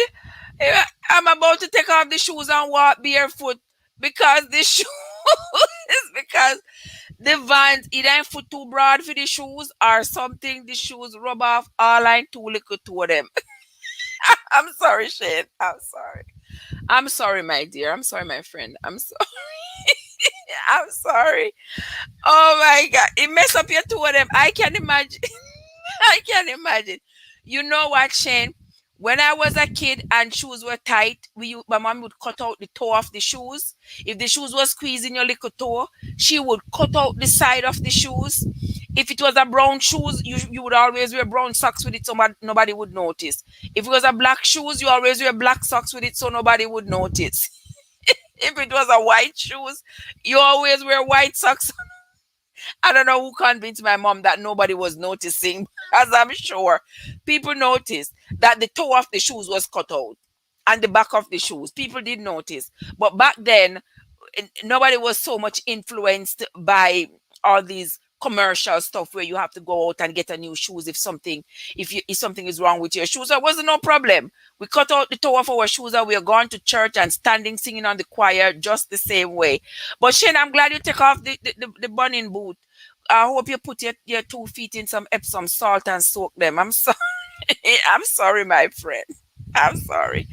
I'm about to take off the shoes and walk barefoot because the shoes is because the Vans, either I'm foot too broad for the shoes or something, the shoes rub off all I too little to them. I'm sorry, Shane. I'm sorry. I'm sorry, my dear. I'm sorry, my friend. I'm sorry. I'm sorry. Oh my God. It messed up your two of them. I can imagine. I can imagine. You know what, Shane? When I was a kid and shoes were tight, my mom would cut out the toe of the shoes. If the shoes were squeezing your little toe, she would cut out the side of the shoes. If it was a brown shoes, you would always wear brown socks with it, so nobody would notice. If it was a black shoes, you always wear black socks with it, so nobody would notice. If it was a white shoes, you always wear white socks. I don't know who convinced my mom that nobody was noticing, as I'm sure people noticed that the toe of the shoes was cut out and the back of the shoes. People did notice. But back then, nobody was so much influenced by all these commercial stuff where you have to go out and get a new shoes if something is wrong with your shoes. There wasn't no problem. We cut out the toe of our shoes and we are going to church and standing singing on the choir just the same way. But Shane, I'm glad you take off the bunning boot. I hope you put your 2 feet in some Epsom salt and soak them. I'm sorry. I'm sorry, my friend. I'm sorry.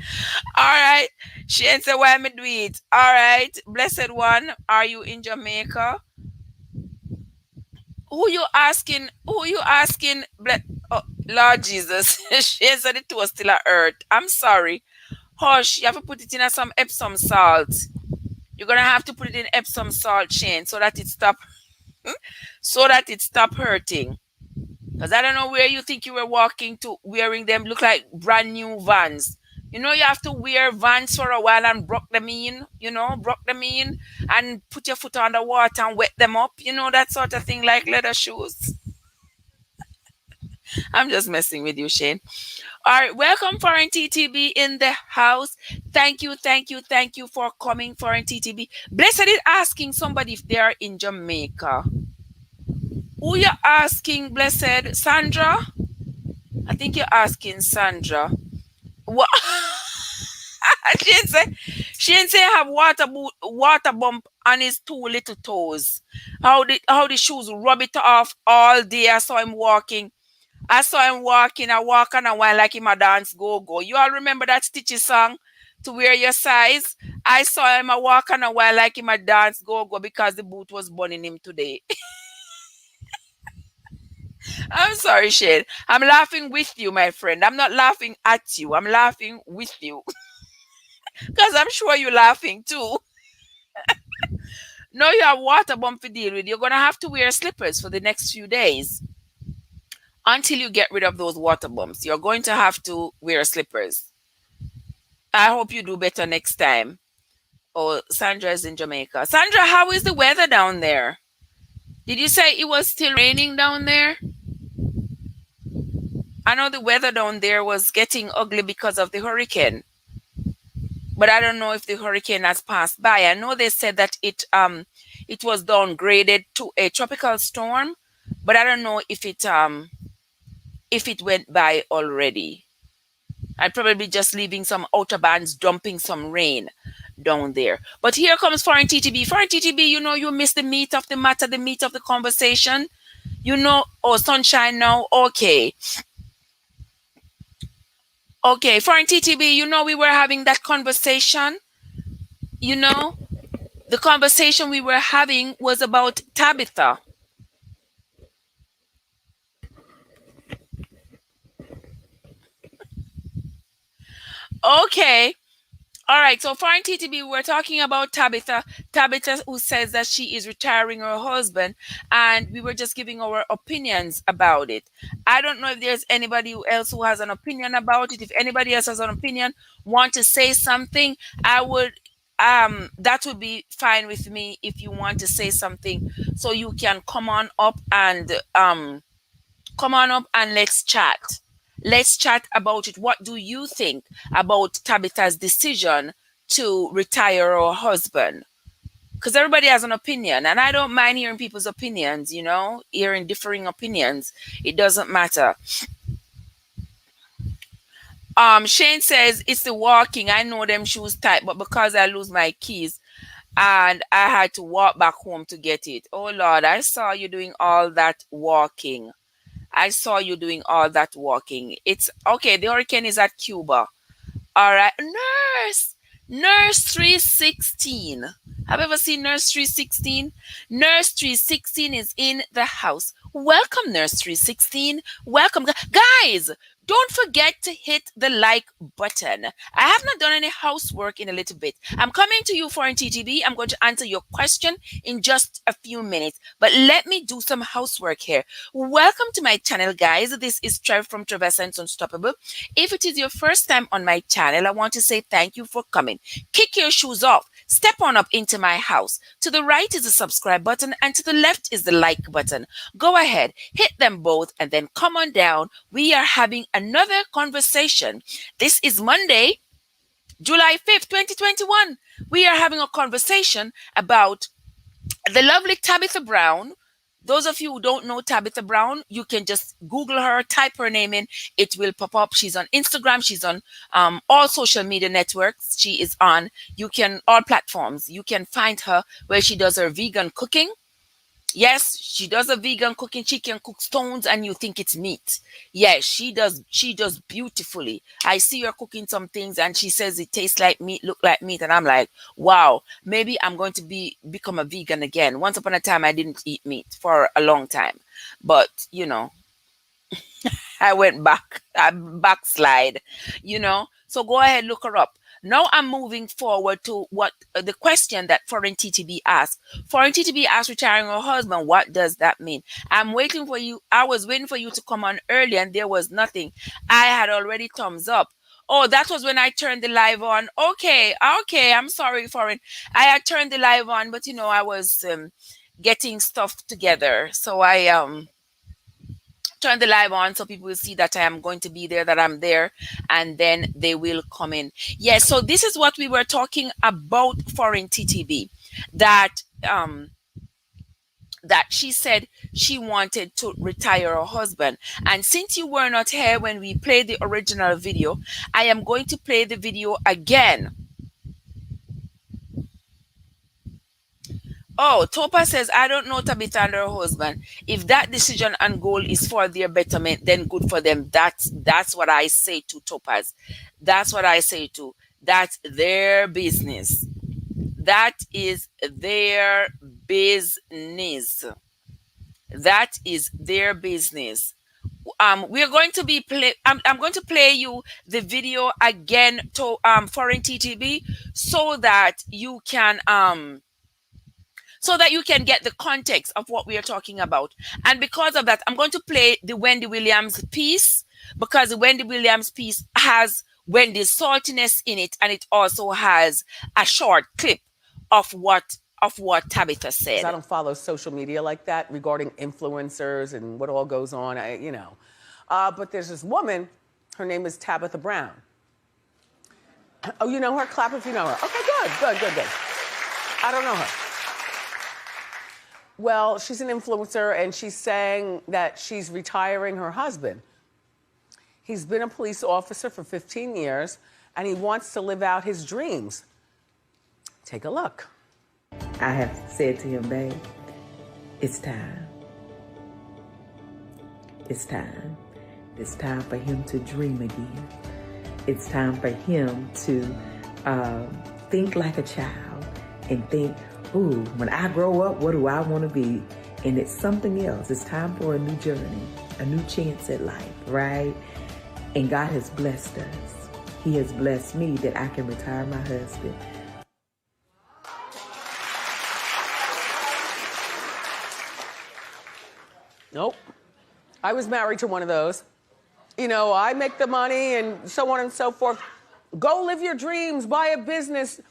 All right. Shane said, why me do it? All right. Blessed one, are you in Jamaica? Who you asking? Oh, Lord Jesus. Shane said it was still a earth. I'm sorry. Hush, you have to put it in some Epsom salt. You're going to have to put it in Epsom salt, Shane, so that it stop hurting. Because I don't know where you think you were walking to wearing them. Look like brand new Vans. You know, you have to wear Vans for a while and broke them in, and put your foot under water and wet them up. You know, that sort of thing, like leather shoes. I'm just messing with you, Shane. All right, welcome Foreign TTB in the house. Thank you for coming, Foreign TTB. Blessed is asking somebody if they are in Jamaica. Who you asking, Blessed? Sandra? I think you're asking Sandra. What? She didn't say have water bump on his 2 little toes. How the shoes rub it off all day. I saw him walking. I walk on a while like him a dance go-go. You all remember that Stitchy song, To Wear Your Size? I saw him a walk on a while like him a dance go-go because the boot was burning him today. I'm sorry, Shane. I'm laughing with you, my friend. I'm not laughing at you. I'm laughing with you. Because I'm sure you're laughing too. No, you have water bump to deal with. You're going to have to wear slippers for the next few days. Until you get rid of those water bumps, you're going to have to wear slippers. I hope you do better next time. Oh, Sandra is in Jamaica. Sandra, how is the weather down there? Did you say it was still raining down there? I know the weather down there was getting ugly because of the hurricane. But I don't know if the hurricane has passed by. I know they said that it was downgraded to a tropical storm, but I don't know if it went by already. I'd probably be just leaving some outer bands dumping some rain down there. But here comes Foreign TTB. Foreign TTB, you missed the meat of the matter, the meat of the conversation. Oh, sunshine now. Okay. Okay, Foreign TTB, we were having that conversation. The conversation we were having was about Tabitha. Okay. All right. So Foreign TTB, we're talking about Tabitha. Tabitha, who says that she is retiring her husband, and we were just giving our opinions about it. I don't know if there's anybody else who has an opinion about it. If anybody else has an opinion, want to say something, that would be fine with me. If you want to say something, so you can come on up and let's chat. Let's chat about it. What do you think about Tabitha's decision to retire her husband? Because everybody has an opinion, and I don't mind hearing people's opinions, hearing differing opinions. It doesn't matter. Shane says, it's the walking. I know them shoes tight, but because I lose my keys and I had to walk back home to get it. Oh, Lord, I saw you doing all that walking. It's okay. The hurricane is at Cuba. All right. Nurse 316. Have you ever seen Nurse 316? Nurse 316 is in the house. Welcome, Nurse 316. Welcome. Guys, Don't forget to hit the like button. I have not done any housework in a little bit. I'm coming to you for TTB. I'm going to answer your question in just a few minutes, but let me do some housework here. Welcome to my channel, guys. This is Trev from Trev Essence Unstoppable. If it is your first time on my channel, I want to say thank you for coming. Kick your shoes off. Step on up into my house. To the right is the subscribe button, and to the left is the like button. Go ahead, hit them both, and then come on down. We are having another conversation. This is Monday, July 5th, 2021. We are having a conversation about the lovely Tabitha Brown. Those of you who don't know Tabitha Brown, you can just Google her, type her name in, it will pop up. She's on Instagram, she's on all social media networks. She is on, all platforms. You can find her where she does her vegan cooking. Yes, she does a vegan cooking. She can cook stones and you think it's meat. Yes, she does beautifully. I see her cooking some things and she says it tastes like meat, look like meat. And I'm like, wow, maybe I'm going to become a vegan again. Once upon a time, I didn't eat meat for a long time. But, you know, I went back. I backslide, you know. So go ahead, look her up. Now I'm moving forward to what the question that Foreign TTB asked. Foreign TTB asked, retiring her husband, what does that mean? I'm waiting for you. I was waiting for you to come on early and there was nothing. I had already thumbs up. Oh, that was when I turned the live on. Okay. I'm sorry, Foreign. I had turned the live on, but you know, I was getting stuff together. So I turn the live on so people will see that I am going to be there, that I'm there, and then they will come in. Yes, so this is what we were talking about Foreign TTB, that she said she wanted to retire her husband. And since you were not here when we played the original video, I am going to play the video again. Oh, Topa says, I don't know Tabitha and her husband. If that decision and goal is for their betterment, then good for them. That's what I say to Topaz. That's what I say to. That's their business. That is their business. That is their business. We're going to be I'm going to play you the video again to Foreign TTB so that you can get the context of what we are talking about. And because of that, I'm going to play the Wendy Williams piece, because the Wendy Williams piece has Wendy's saltiness in it, and it also has a short clip of what Tabitha said. I don't follow social media like that regarding influencers and what all goes on, but there's this woman, her name is Tabitha Brown. Oh, you know her? Clap if you know her. Okay, good. I don't know her. Well, she's an influencer, and she's saying that she's retiring her husband. He's been a police officer for 15 years, and he wants to live out his dreams. Take a look. I have said to him, babe, it's time. It's time. It's time for him to dream again. It's time for him to think like a child and think, ooh, when I grow up, what do I want to be? And it's something else. It's time for a new journey, a new chance at life, right? And God has blessed us. He has blessed me that I can retire my husband. Nope. I was married to one of those. You know, I make the money and so on and so forth. Go live your dreams, buy a business,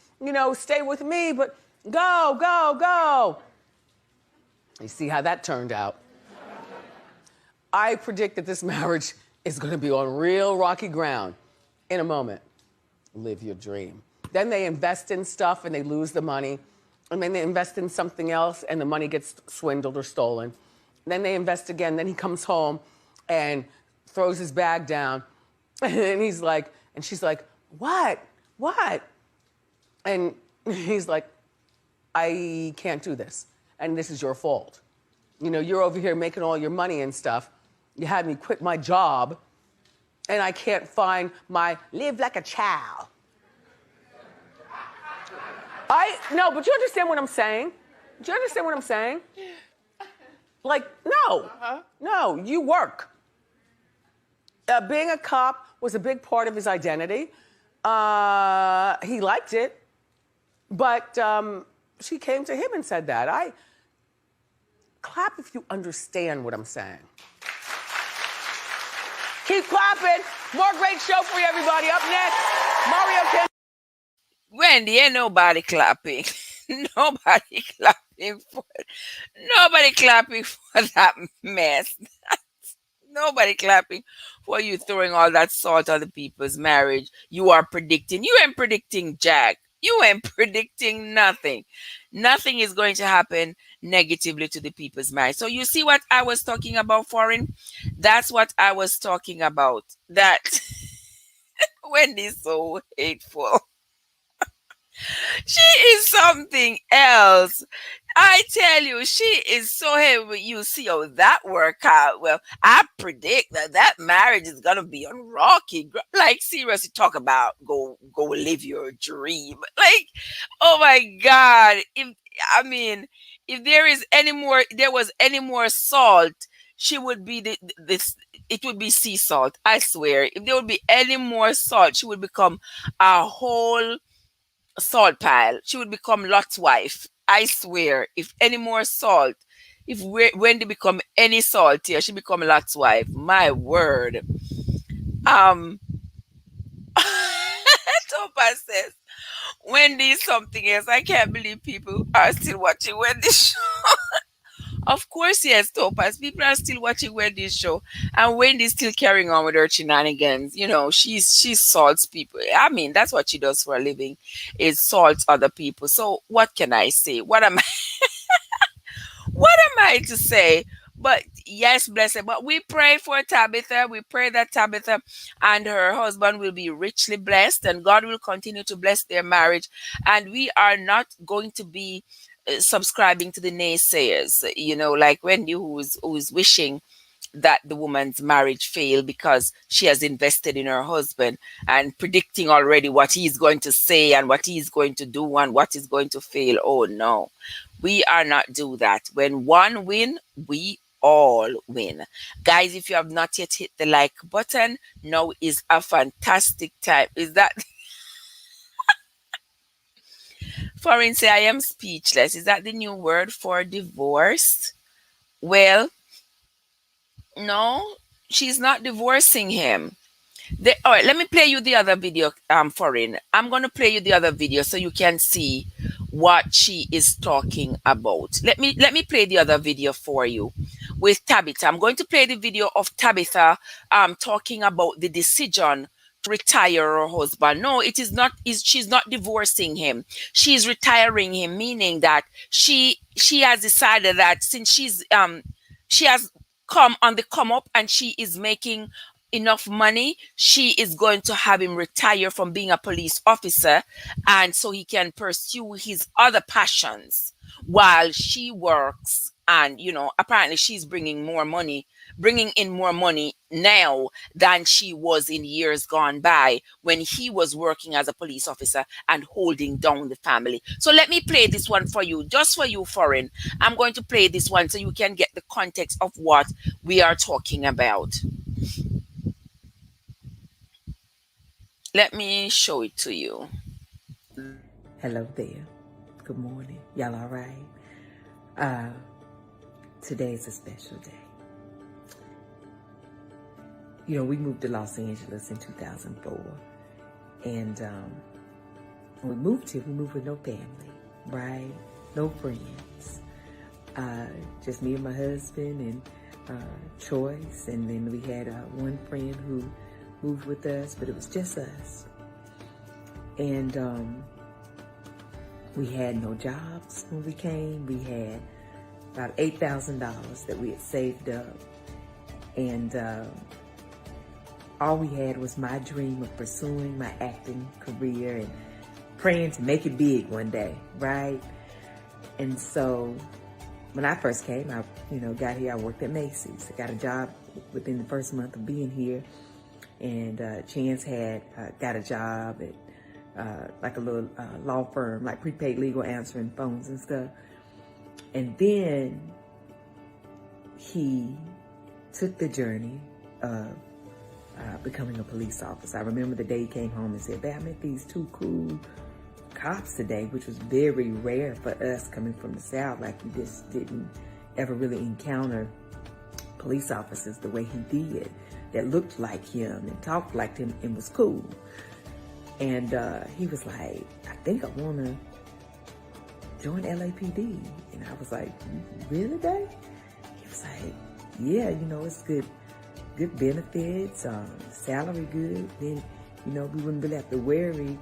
stay with me, but go. You see how that turned out. I predict that this marriage is going to be on real rocky ground in a moment. Live your dream. Then they invest in stuff and they lose the money. And then they invest in something else and the money gets swindled or stolen. Then they invest again. Then he comes home and throws his bag down. And he's like, and she's like, what? And he's like, I can't do this. And this is your fault. You're over here making all your money and stuff. You had me quit my job and I can't find my live like a child. No, but you understand what I'm saying? Do you understand what I'm saying? Like, no, you work. being a cop was a big part of his identity. He liked it, but she came to him and said that. Clap if you understand what I'm saying. Keep clapping. More great show for you, everybody. Up next, Mario Ken. Wendy, ain't nobody clapping. Nobody clapping for that mess. Nobody clapping for you throwing all that salt on the people's marriage. You are predicting. You ain't predicting jack. You ain't predicting nothing. Nothing is going to happen negatively to the people's marriage. So you see what I was talking about, foreign? That's what I was talking about. That Wendy's so hateful. She is something else. I tell you, she is so heavy. You see how that work out. Well, I predict that marriage is gonna be on rocky. Like seriously, talk about go live your dream. Like, oh my God! If there was any more salt, she would be this. It would be sea salt. I swear. If there would be any more salt, she would become a whole salt pile. She would become Lot's wife. I swear. If any more salt, if Wendy become any saltier, she become Lot's wife. My word. Topaz says Wendy is something else. I can't believe people are still watching Wendy's show. Of course, yes, Topaz. People are still watching Wendy's show, and Wendy's still carrying on with her shenanigans. You know, she salts people. I mean, that's what she does for a living, is salts other people. So what can I say? What am I to say? But yes, blessed. But we pray for Tabitha. We pray that Tabitha and her husband will be richly blessed, and God will continue to bless their marriage. And we are not going to be subscribing to the naysayers, you know, like Wendy, who's wishing that the woman's marriage fail because she has invested in her husband and predicting already what he's going to say and what he's going to do and what is going to fail. Oh no, we are not do that. When one win, we all win. Guys, if you have not yet hit the like button, now is a fantastic time. Is that Foreign say, I am speechless. Is that the new word for divorced? Well, no, she's not divorcing him. All right, let me play you the other video, Foreign. I'm going to play you the other video so you can see what she is talking about. Let me play the other video for you with Tabitha. I'm going to play the video of Tabitha talking about the decision to retire her husband. No, it is not. She's not divorcing him. She's retiring him, meaning that she has decided that since she has come on the come up and she is making enough money, she is going to have him retire from being a police officer, and so he can pursue his other passions while she works. And you know, apparently she's bringing in more money now than she was in years gone by when he was working as a police officer and holding down the family. So let me play this one for you, just for you, Foreign. I'm going to play this one so you can get the context of what we are talking about. Let me show it to you. Hello there. Good morning. Y'all all right? Today's a special day. You know, we moved to Los Angeles in 2004. And when we moved here, we moved with no family, right? No friends. Just me and my husband and Choice. And then we had one friend who moved with us, but it was just us. And we had no jobs when we came. We had about $8,000 that we had saved up. And all we had was my dream of pursuing my acting career and praying to make it big one day, right? And so when I first came, I got here, I worked at Macy's. I got a job within the first month of being here. And Chance had got a job at like a little law firm, like prepaid legal, answering phones and stuff. And then he took the journey of becoming a police officer. I remember the day he came home and said, "Babe, I met these two cool cops today," which was very rare for us coming from the South. Like, we just didn't ever really encounter police officers the way he did, that looked like him and talked like him and was cool. And he was like, "I think I want to join LAPD." And I was like, "Really, babe?" He was like, "Yeah, it's good benefits, salary good. Then, we wouldn't really have to worry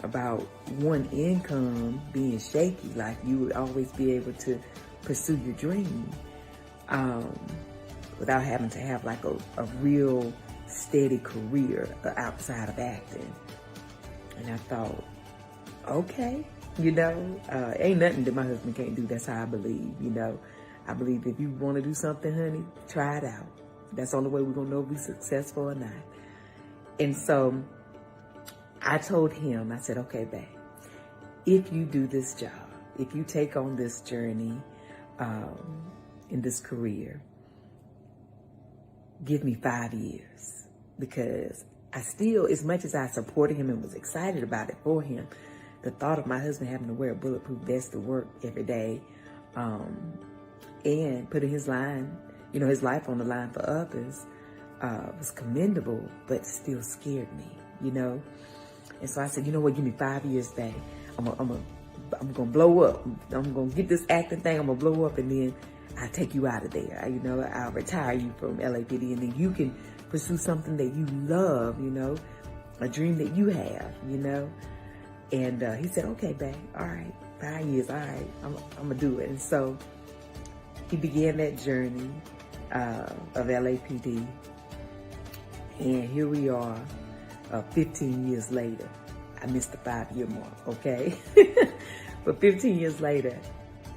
about one income being shaky. Like, you would always be able to pursue your dream without having to have like a real steady career outside of acting." And I thought, okay, ain't nothing that my husband can't do. That's how I believe, I believe if you want to do something, honey, try it out. That's the only way we're going to know if we're successful or not. And so I told him, I said, "Okay, babe, if you do this job, if you take on this journey in this career, give me 5 years." Because I still, as much as I supported him and was excited about it for him, the thought of my husband having to wear a bulletproof vest to work every day and putting his life on the line for others was commendable, but still scared me, And so I said, "You know what? Give me 5 years, babe. I'm gonna blow up. I'm gonna get this acting thing. I'm gonna blow up, and then I'll take you out of there. I'll retire you from LAPD, and then you can pursue something that you love. A dream that you have. And he said, "Okay, babe. All right, 5 years. All right, I'm gonna do it." And so he began that journey of LAPD, and here we are, 15 years later. I missed the 5-year mark, okay? But 15 years later,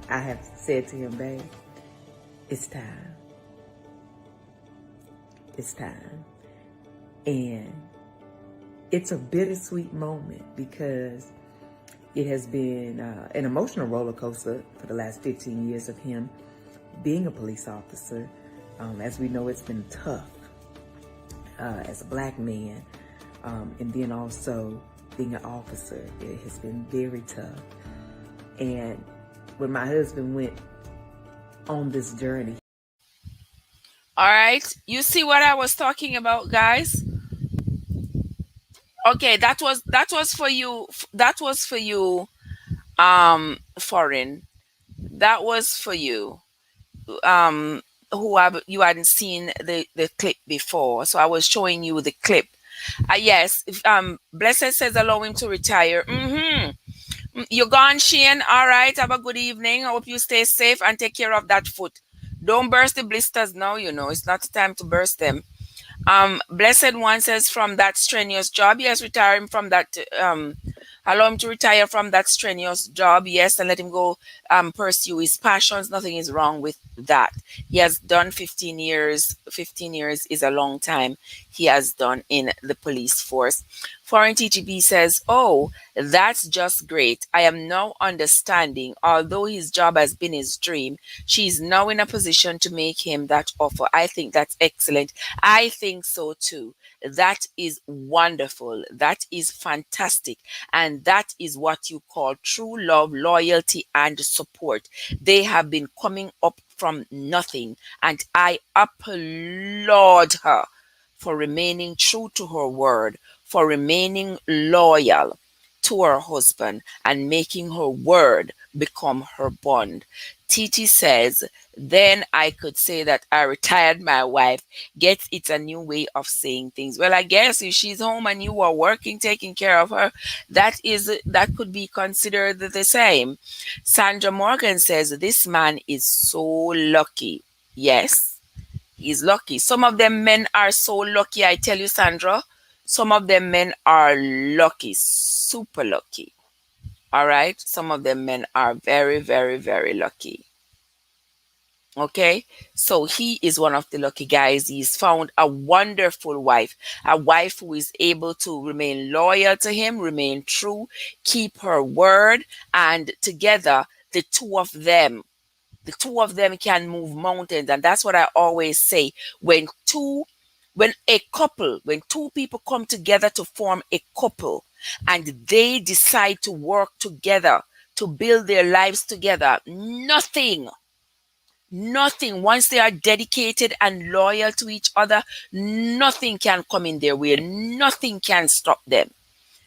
I have said to him, "Babe, it's time. It's time." And it's a bittersweet moment because it has been an emotional roller coaster for the last 15 years of him being a police officer. As we know, it's been tough as a black man, and then also being an officer. It has been very tough. And when my husband went on this journey. All right. You see what I was talking about, guys? Okay, that was for you. That was for you, foreign. That was for you. You hadn't seen the clip before, so I was showing you the clip. Yes, Blessed says allow him to retire. You're gone, Shane. All right, have a good evening. I hope you stay safe and take care of that foot. Don't burst the blisters now, it's not the time to burst them. Blessed One says from that strenuous job, yes, retire him from that, allow him to retire from that strenuous job, yes, and let him go pursue his passions. Nothing is wrong with that. He has done 15 years. 15 years is a long time he has done in the police force. Foreign TGB says, "Oh, that's just great. I am now understanding. Although his job has been his dream, she's now in a position to make him that offer. I think that's excellent." I think so too. That is wonderful. That is fantastic. And that is what you call true love, loyalty, and support. They have been coming up from nothing. And I applaud her for remaining true to her word, for remaining loyal to her husband and making her word become her bond. Titi says, "Then I could say that I retired my wife. Gets it's a new way of saying things." Well, I guess if she's home and you are working, taking care of her, that could be considered the same. Sandra Morgan says, "This man is so lucky." Yes, he's lucky. Some of them men are so lucky, I tell you, Sandra. Some of them men are lucky, super lucky. All right? Some of them men are very, very, very lucky. Okay? So he is one of the lucky guys. He's found a wonderful wife, a wife who is able to remain loyal to him, remain true, keep her word, and together, the two of them can move mountains. And that's what I always say. When two when two people come together to form a couple and they decide to work together to build their lives together, nothing, once they are dedicated and loyal to each other, nothing can come in their way. Nothing can stop them.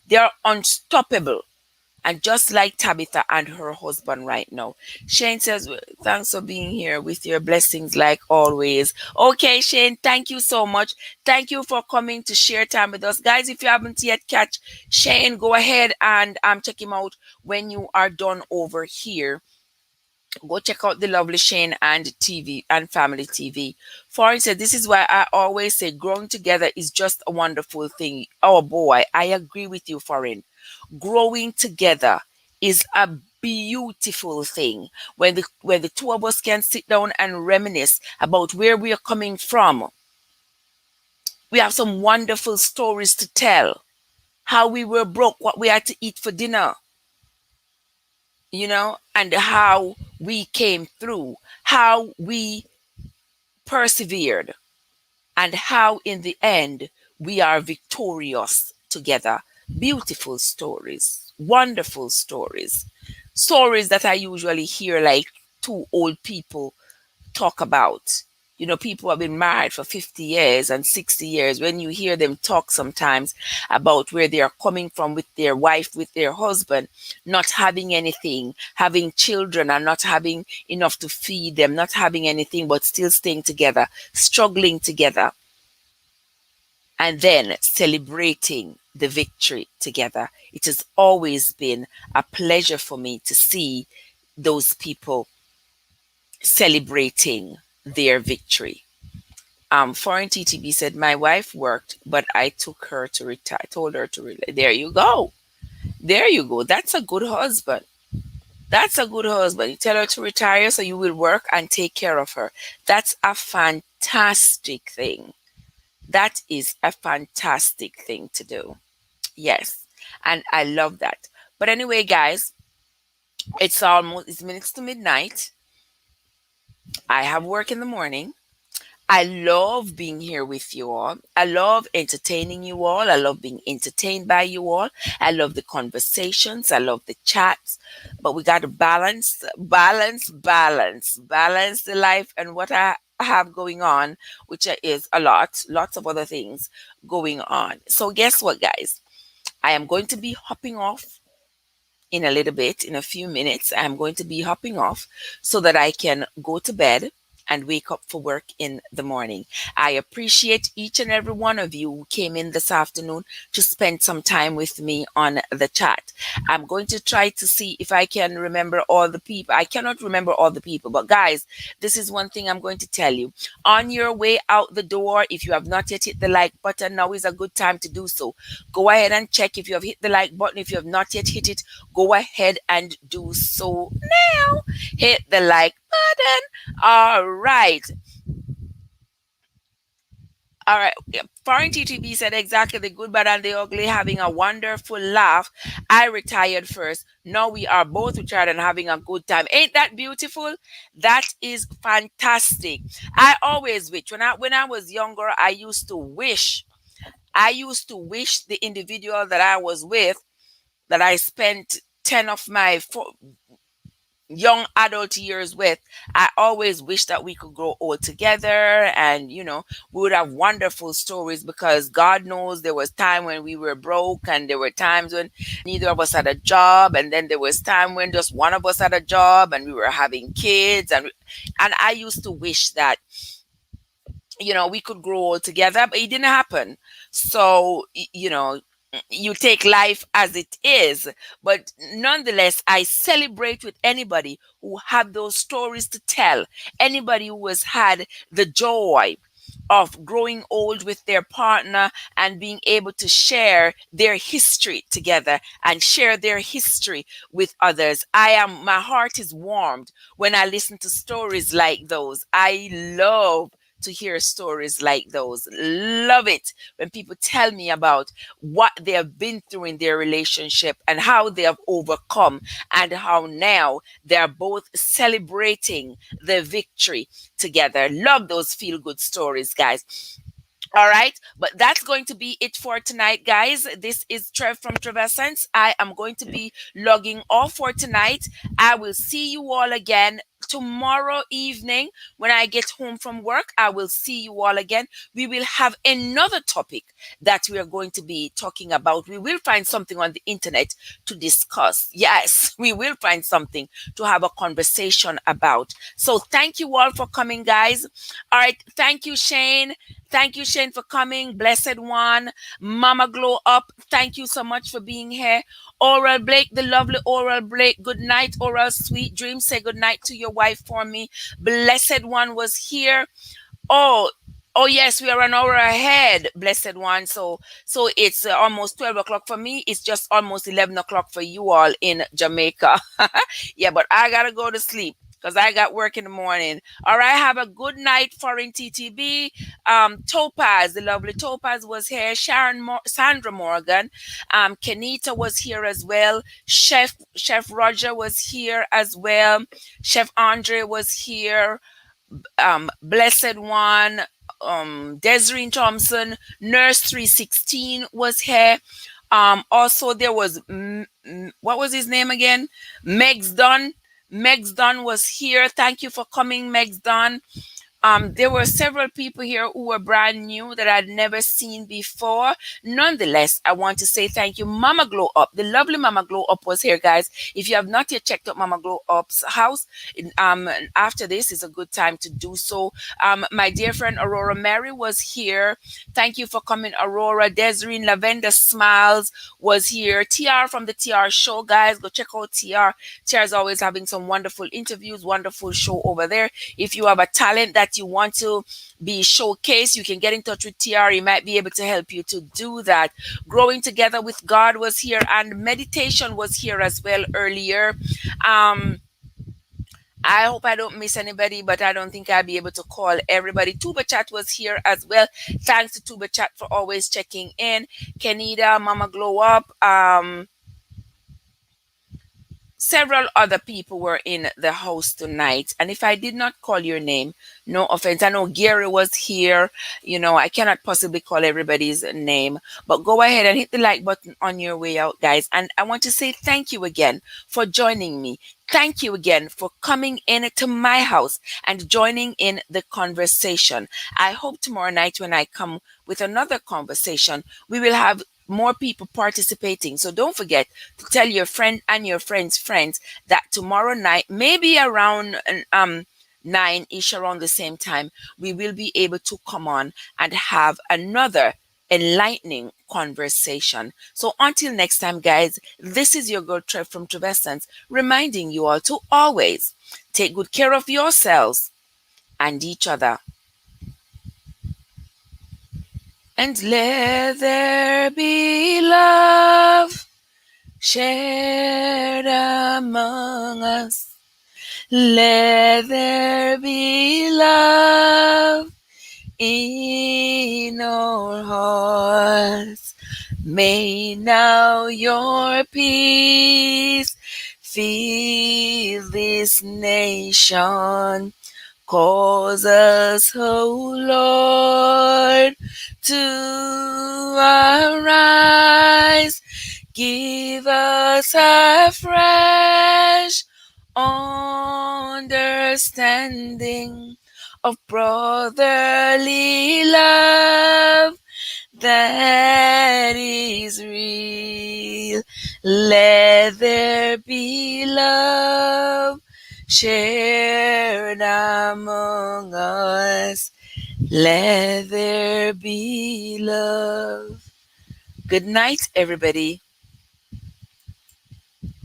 They are unstoppable. And just like Tabitha and her husband right now. Shane says, "Well, thanks for being here with your blessings like always." Okay, Shane, thank you so much. Thank you for coming to share time with us. Guys, if you haven't yet catch Shane, go ahead and check him out when you are done over here. Go check out the lovely Shane and TV and Family TV. Foreign said, "This is why I always say growing together is just a wonderful thing." Oh boy, I agree with you, Foreign. Growing together is a beautiful thing when the two of us can sit down and reminisce about where we are coming from. We have some wonderful stories to tell. How we were broke, what we had to eat for dinner, and how we came through, how we persevered, and how in the end we are victorious together. Beautiful stories, wonderful stories, stories that I usually hear like two old people talk about. People who have been married for 50 years and 60 years. When you hear them talk sometimes about where they are coming from with their wife, with their husband, not having anything, having children and not having enough to feed them, not having anything but still staying together, struggling together, and then celebrating the victory together. It has always been a pleasure for me to see those people celebrating their victory. Foreign TTB said, "My wife worked, but I took her to retire. Told her to retire." There you go. There you go. That's a good husband. That's a good husband. You tell her to retire so you will work and take care of her. That's a fantastic thing. That is a fantastic thing to do. Yes. And I love that. But anyway, guys, it's minutes to midnight. I have work in the morning. I love being here with you all. I love entertaining you all. I love being entertained by you all. I love the conversations. I love the chats. But we got to balance the life and what I have going on, which is lots of other things going on. So guess what, guys? I am going to be hopping off in a little bit, in a few minutes. I'm going to be hopping off so that I can go to bed and wake up for work in the morning. I appreciate each and every one of you who came in this afternoon to spend some time with me on the chat. I'm going to try to see if I can remember all the people. I cannot remember all the people, but guys, this is one thing I'm going to tell you. On your way out the door, if you have not yet hit the like button, now is a good time to do so. Go ahead and check if you have hit the like button. If you have not yet hit it, go ahead and do so now. Hit the like button. All right. Yeah. Foreign TTB said exactly the good, bad, and the ugly, having a wonderful laugh. I retired first. Now we are both retired and having a good time. Ain't that beautiful? That is fantastic. I always wish when I was younger, I used to wish the individual that I was with, that I spent 10 of my young adult years with, I always wish that we could grow old together and we would have wonderful stories, because God knows there was time when we were broke and there were times when neither of us had a job, and then there was time when just one of us had a job and we were having kids, and I used to wish that we could grow old together, but it didn't happen. So you take life as it is. But nonetheless, I celebrate with anybody who had those stories to tell, anybody who has had the joy of growing old with their partner and being able to share their history together and share their history with others. My heart is warmed when I listen to stories like those. I love to hear stories like those. Love it when people tell me about what they have been through in their relationship and how they have overcome, and how now they're both celebrating the victory together. Love those feel good stories, guys. All right, but that's going to be it for tonight, guys. This is Trev from Trevessence. I am going to be logging off for tonight. I will see you all again tomorrow evening when I get home from work. I will see you all again. We will have another topic that we are going to be talking about. We will find something on the internet to discuss. Yes, we will find something to have a conversation about. So thank you all for coming, guys. All right, thank you, Shane. Thank you, Shane, for coming. Blessed One, Mama Glow Up. Thank you so much for being here. Oral Blake, the lovely Oral Blake. Good night, Oral. Sweet dreams. Say good night to your wife for me. Blessed One was here. Oh, yes, we are an hour ahead, Blessed One. So it's almost 12 o'clock for me. It's just almost 11 o'clock for you all in Jamaica. Yeah, but I gotta go to sleep because I got work in the morning. All right, have a good night, Foreign TTB. Topaz, the lovely Topaz was here. Sandra Morgan. Kenita was here as well. Chef Roger was here as well. Chef Andre was here. Blessed One, Desiree Thompson, Nurse 316 was here. Also there was what was his name again? Megs Dunn. Megs Dunn was here. Thank you for coming, Megs Dunn. There were several people here who were brand new that I'd never seen before. Nonetheless, I want to say thank you. Mama Glow Up, the lovely Mama Glow Up was here, guys. If you have not yet checked out Mama Glow Up's house, after this is a good time to do so. My dear friend Aurora Mary was here. Thank you for coming, Aurora. Desiree Lavender Smiles was here. TR from the TR Show, guys. Go check out TR. TR is always having some wonderful interviews, wonderful show over there. If you have a talent that you want to be showcased, you can get in touch with TR. He might be able to help you to do that. Growing Together with God was here, and meditation was here as well earlier. I hope I don't miss anybody, but I don't think I'll be able to call everybody. Tuba Chat was here as well. Thanks to Tuba Chat for always checking in. Kenida, Mama Glow Up, several other people were in the house tonight. And if I did not call your name, no offense. I know Gary was here. You know, I cannot possibly call everybody's name, but go ahead and hit the like button on your way out, guys. And I want to say thank you again for joining me. Thank you again for coming into my house and joining in the conversation. I hope tomorrow night when I come with another conversation, we will have more people participating. So don't forget to tell your friend and your friends' friends that tomorrow night, maybe around 9-ish, around the same time, we will be able to come on and have another enlightening conversation. So until next time, guys, this is your girl Trev from Trevessence, reminding you all to always take good care of yourselves and each other. And let there be love shared among us. Let there be love in our hearts. May now your peace fill this nation. Cause us, O Lord, to arise. Give us a fresh understanding of brotherly love that is real. Let there be love shared among us. Let there be love. Good night, everybody.